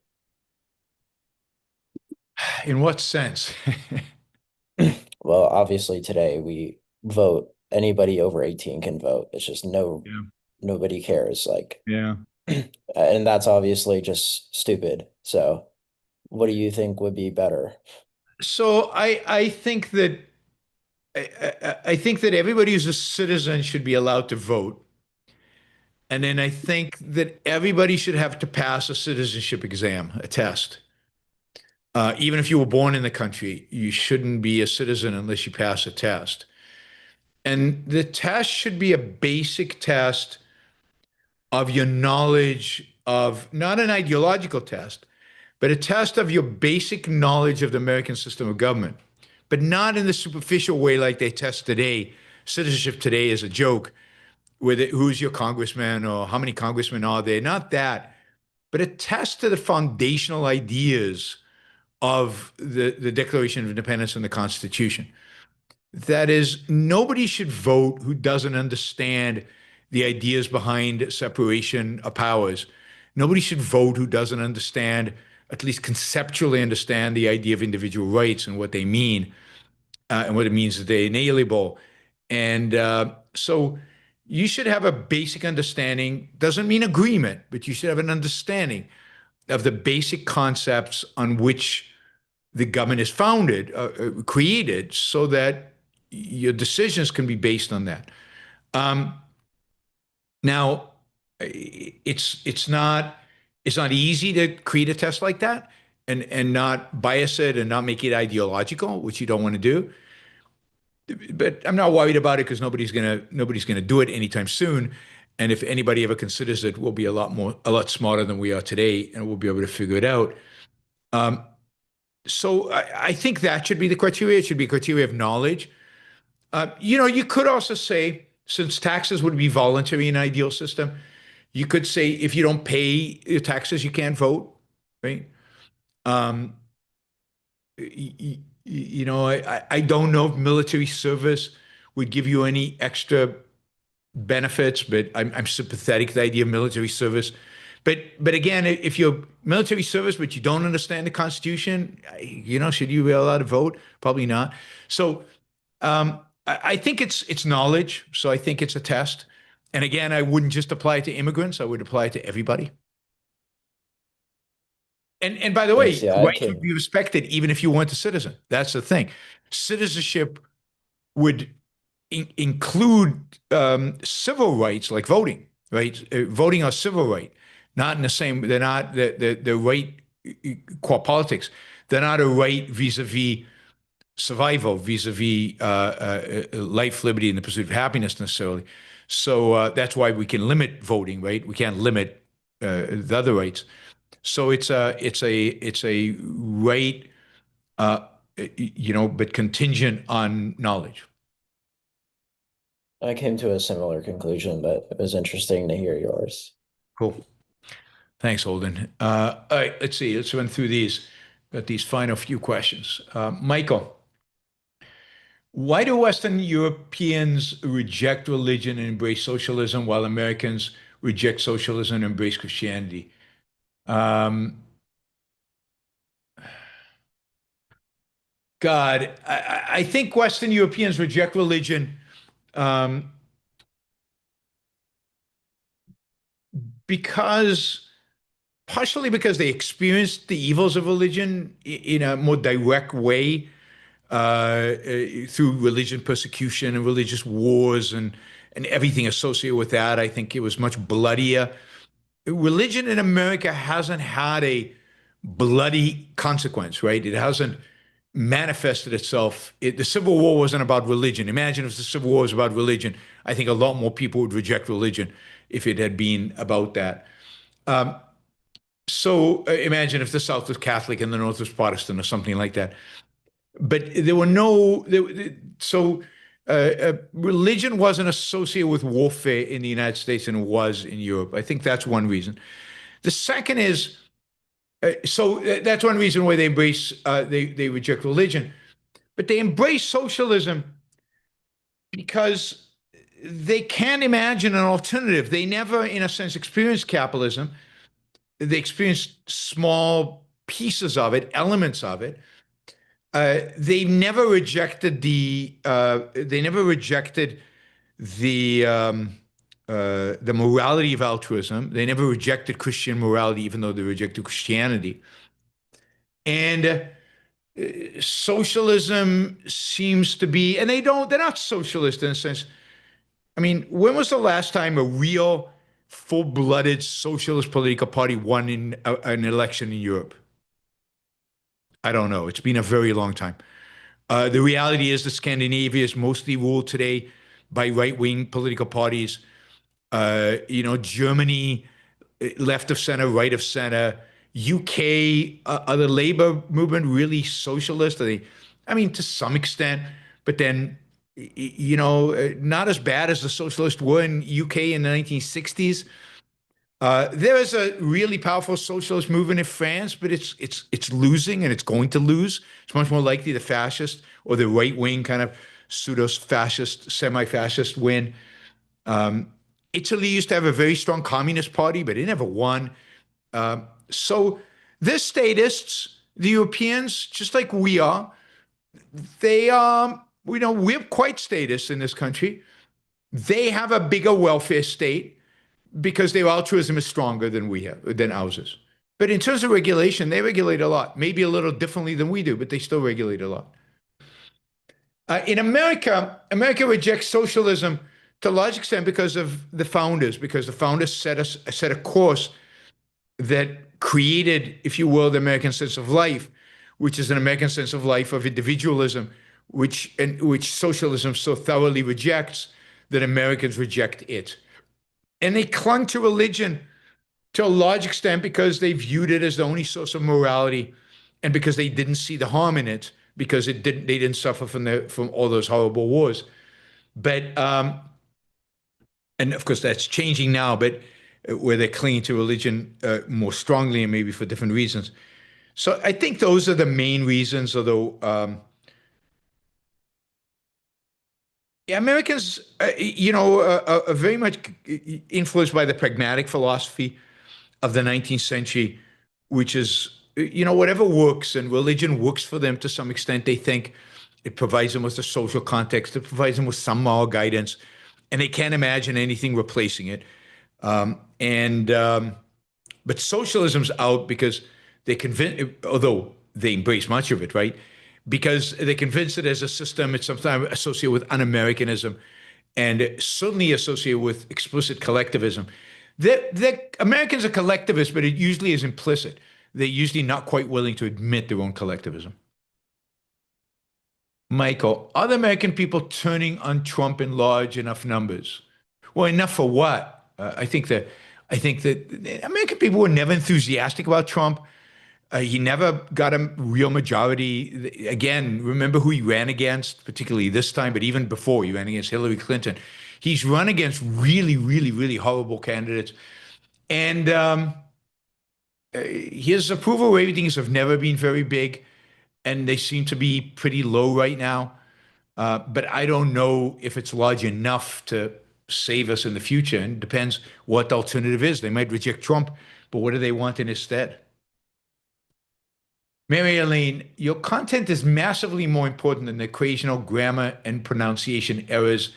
In what sense? Well, obviously today we vote. Anybody over 18 can vote. It's just nobody cares. Like, Yeah. And that's obviously just stupid. So what do you think would be better? So I think that everybody who's a citizen should be allowed to vote. And then I think that everybody should have to pass a citizenship exam, a test. Even if you were born in the country, you shouldn't be a citizen unless you pass a test. And the test should be a basic test of your knowledge of, not an ideological test, but a test of your basic knowledge of the American system of government, but not in the superficial way like they test today. Citizenship today is a joke with who's your congressman or how many congressmen are there, not that, but a test to the foundational ideas of the Declaration of Independence and the Constitution. That is, nobody should vote who doesn't understand the ideas behind separation of powers. Nobody should vote who doesn't understand, at least conceptually understand, the idea of individual rights and what they mean, and what it means that they're inalienable. And so you should have a basic understanding, doesn't mean agreement, but you should have an understanding of the basic concepts on which the government is founded, created, so that your decisions can be based on that. Now, it's not easy to create a test like that and not bias it and not make it ideological, which you don't want to do. But I'm not worried about it because nobody's gonna do it anytime soon. And if anybody ever considers it, we'll be a lot smarter than we are today, and we'll be able to figure it out. So I think that should be the criteria. It should be a criteria of knowledge. You could also say, since taxes would be voluntary in an ideal system, you could say if you don't pay your taxes, you can't vote, right? I don't know if military service would give you any extra benefits, but I'm sympathetic to the idea of military service. But again, if you're military service, but you don't understand the Constitution, should you be allowed to vote? Probably not. So I think it's knowledge. So I think it's a test. And again, I wouldn't just apply it to immigrants. I would apply it to everybody. And by the Thanks. way, Yeah, I rights would can. be respected even if you weren't a citizen. That's the thing. Citizenship would include civil rights like voting, right? Voting are civil right, not in the same. They're not the right core politics. They're not a right vis-a-vis survival, vis-a-vis life, liberty, and the pursuit of happiness necessarily. So that's why we can limit voting, right? We can't limit the other rights. So it's a right, but contingent on knowledge. I came to a similar conclusion, but it was interesting to hear yours. Cool. Thanks, Holden. All right, let's see. Let's run through these. Got these final few questions. Michael, why do Western Europeans reject religion and embrace socialism while Americans reject socialism and embrace Christianity? God, I think Western Europeans reject religion because partially because they experienced the evils of religion in a more direct way through religion persecution and religious wars and everything associated with that. I think it was much bloodier. Religion in America hasn't had a bloody consequence, right? It hasn't manifested itself. The Civil War wasn't about religion. Imagine if the Civil War was about religion. I think a lot more people would reject religion if it had been about that. So imagine if the South was Catholic and the North was Protestant or something like that. But there were no, religion wasn't associated with warfare in the United States and it was in Europe. I think that's one reason. The second is, that's one reason why they they reject religion, but they embrace socialism because they can't imagine an alternative. They never, in a sense, experienced capitalism. They experienced small pieces of it, elements of it. They never rejected the morality of altruism. They never rejected Christian morality, even though they rejected Christianity. And socialism seems to be, and they're not socialist in a sense. I mean, when was the last time a real full-blooded socialist political party won in an election in Europe? I don't know. It's been a very long time. The reality is that Scandinavia is mostly ruled today by right-wing political parties. Germany, left of center, right of center. UK, are the labor movement really socialist? I mean, to some extent, but then, not as bad as the socialists were in UK in the 1960s. There is a really powerful socialist movement in France, but it's losing and it's going to lose. It's much more likely the fascist or the right-wing kind of pseudo-fascist, semi-fascist win. Italy used to have a very strong communist party, but it never won. So the statists, the Europeans, just like we are, we're quite statist in this country. They have a bigger welfare state because their altruism is stronger than ours is. But in terms of regulation, they regulate a lot, maybe a little differently than we do, but they still regulate a lot. In America rejects socialism to a large extent because of the founders, because the founders set a course that created, if you will, the American sense of life, which is an American sense of life of individualism, which socialism so thoroughly rejects that Americans reject it. And they clung to religion to a large extent because they viewed it as the only source of morality and because they didn't see the harm in it, because they didn't suffer from all those horrible wars. But and of course that's changing now, but where they're clinging to religion more strongly and maybe for different reasons. So I think those are the main reasons, although Americans, are very much influenced by the pragmatic philosophy of the 19th century, which is, whatever works, and religion works for them to some extent. They think it provides them with a social context, it provides them with some moral guidance, and they can't imagine anything replacing it. But socialism's out because They convince, although they embrace much of it, right? Because they convince it as a system. It's sometimes associated with un-Americanism, and certainly associated with explicit collectivism. The Americans are collectivists, but it usually is implicit. They're usually not quite willing to admit their own collectivism. Michael, are the American people turning on Trump in large enough numbers? Well, enough for what? I think that American people were never enthusiastic about Trump. He never got a real majority. Again, remember who he ran against, particularly this time, but even before he ran against Hillary Clinton. He's run against really, really, really horrible candidates. And his approval ratings have never been very big, and they seem to be pretty low right now. But I don't know if it's large enough to save us in the future. And it depends what the alternative is. They might reject Trump, but what do they want in his stead? Mary Elaine, your content is massively more important than the occasional grammar and pronunciation errors,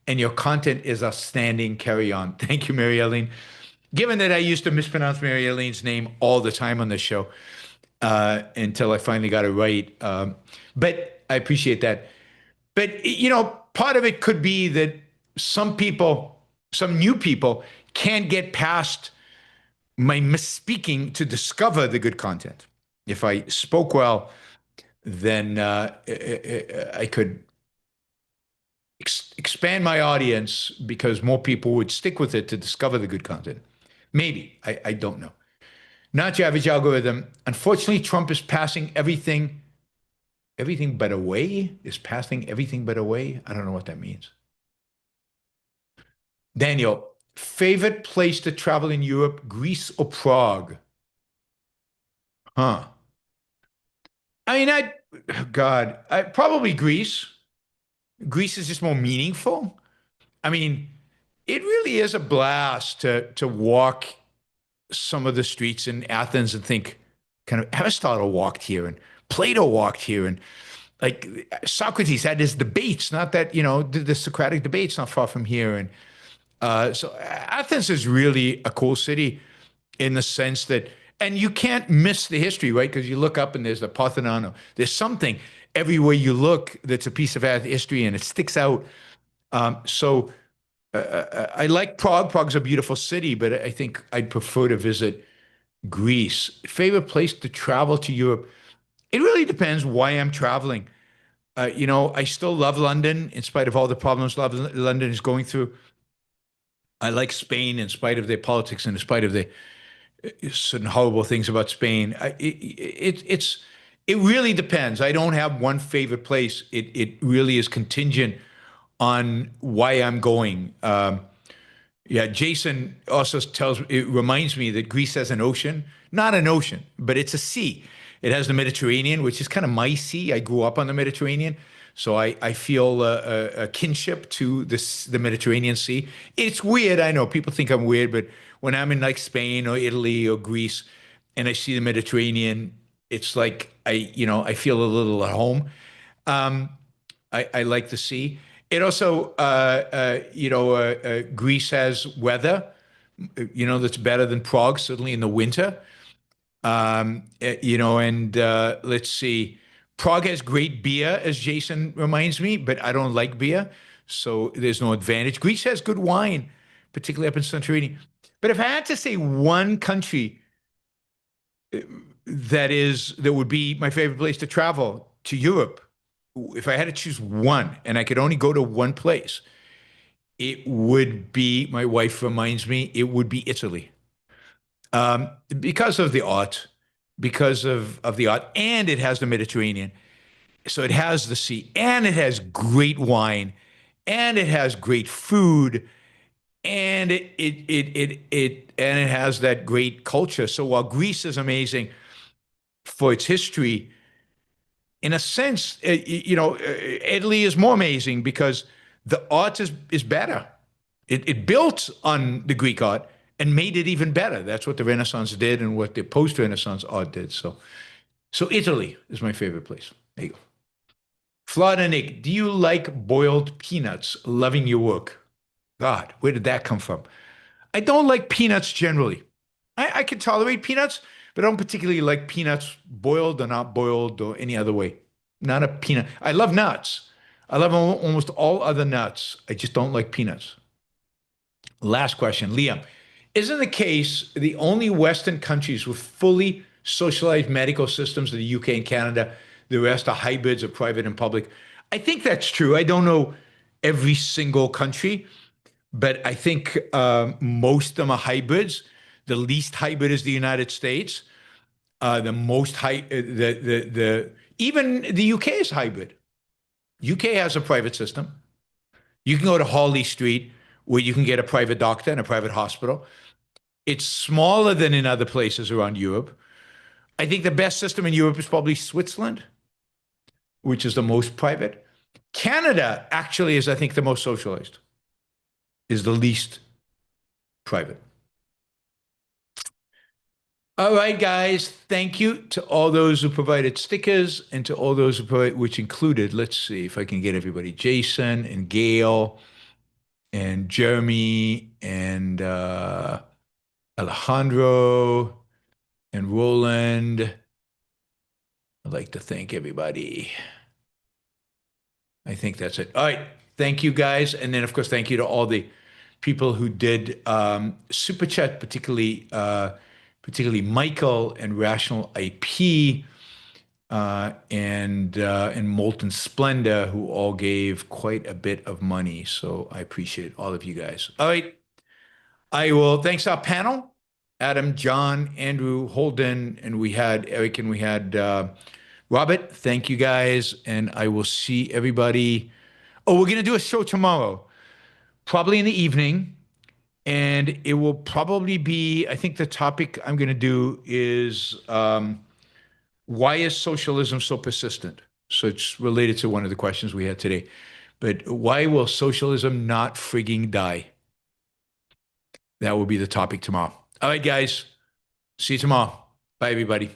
and your content is outstanding. Carry on. Thank you, Mary Elaine. Given that I used to mispronounce Mary Elaine's name all the time on the show until I finally got it right, but I appreciate that. But, you know, part of it could be that some people, some new people, can't get past my misspeaking to discover the good content. If I spoke well, then I could expand my audience because more people would stick with it to discover the good content. Maybe. I don't know. Not your average algorithm. Unfortunately, Trump is passing everything but away? Is passing everything but away? I don't know what that means. Daniel, favorite place to travel in Europe, Greece or Prague? Huh. I mean, probably Greece. Greece is just more meaningful. I mean, it really is a blast to walk some of the streets in Athens and think, kind of Aristotle walked here and Plato walked here, and like Socrates had his debates, not that, you know, the Socratic debates not far from here. And so Athens is really a cool city in the sense that, and you can't miss the history, right? Because you look up and there's the Parthenon. Or there's something everywhere you look that's a piece of history and it sticks out. So I like Prague. Prague's a beautiful city, but I think I'd prefer to visit Greece. Favorite place to travel to Europe? It really depends why I'm traveling. You know, I still love London in spite of all the problems London is going through. I like Spain in spite of their politics and in spite of the certain horrible things about Spain. It really depends. I don't have one favorite place. It really is contingent on why I'm going. Yeah, Jason also reminds me that Greece has an ocean, not an ocean, but it's a sea. It has the Mediterranean, which is kind of my sea. I grew up on the Mediterranean, so I feel a kinship to the Mediterranean Sea. It's weird, I know people think I'm weird, but when I'm in like Spain or Italy or Greece and I see the Mediterranean, it's like I feel a little at home. I like the sea. It also, Greece has weather, that's better than Prague, certainly in the winter. Let's see. Prague has great beer, as Jason reminds me, but I don't like beer, so there's no advantage. Greece has good wine, particularly up in Santorini. But if I had to say one country that would be my favorite place to travel to Europe, if I had to choose one and I could only go to one place, it would be, my wife reminds me, it would be Italy. Because of the art, and it has the Mediterranean. So it has the sea, and it has great wine, and it has great food, and it has that great culture. So while Greece is amazing for its history, in a sense, Italy is more amazing because the art is better. It built on the Greek art and made it even better. That's what the Renaissance did and what the post-Renaissance art did. So Italy is my favorite place. There you go. Florida Nick, do you like boiled peanuts? Loving your work. God, where did that come from? I don't like peanuts generally. I can tolerate peanuts, but I don't particularly like peanuts boiled or not boiled or any other way. Not a peanut. I love nuts. I love almost all other nuts. I just don't like peanuts. Last question, Liam. Isn't the case the only Western countries with fully socialized medical systems are the UK and Canada? The rest are hybrids of private and public. I think that's true. I don't know every single country, but I think most of them are hybrids. The least hybrid is the United States. The most even the UK is hybrid. UK has a private system. You can go to Hawley Street where you can get a private doctor and a private hospital. It's smaller than in other places around Europe. I think the best system in Europe is probably Switzerland, which is the most private. Canada actually is, I think, the most socialized, is the least private. All right, guys. Thank you to all those who provided stickers and to all those who provided, which included, let's see if I can get everybody, Jason and Gail and Jeremy and Alejandro and Roland. I'd like to thank everybody. I think that's it. All right. Thank you, guys. And then, of course, thank you to all the people who did Super Chat, particularly Michael and Rational IP and Molten Splendor, who all gave quite a bit of money. So I appreciate all of you guys. All right. I will. Thanks our panel, Adam, John, Andrew, Holden, and we had Eric and we had Robert. Thank you guys. And I will see everybody. Oh, we're going to do a show tomorrow, probably in the evening. And it will probably be, I think the topic I'm going to do is why is socialism so persistent? So it's related to one of the questions we had today. But why will socialism not frigging die? That will be the topic tomorrow. All right, guys. See you tomorrow. Bye, everybody.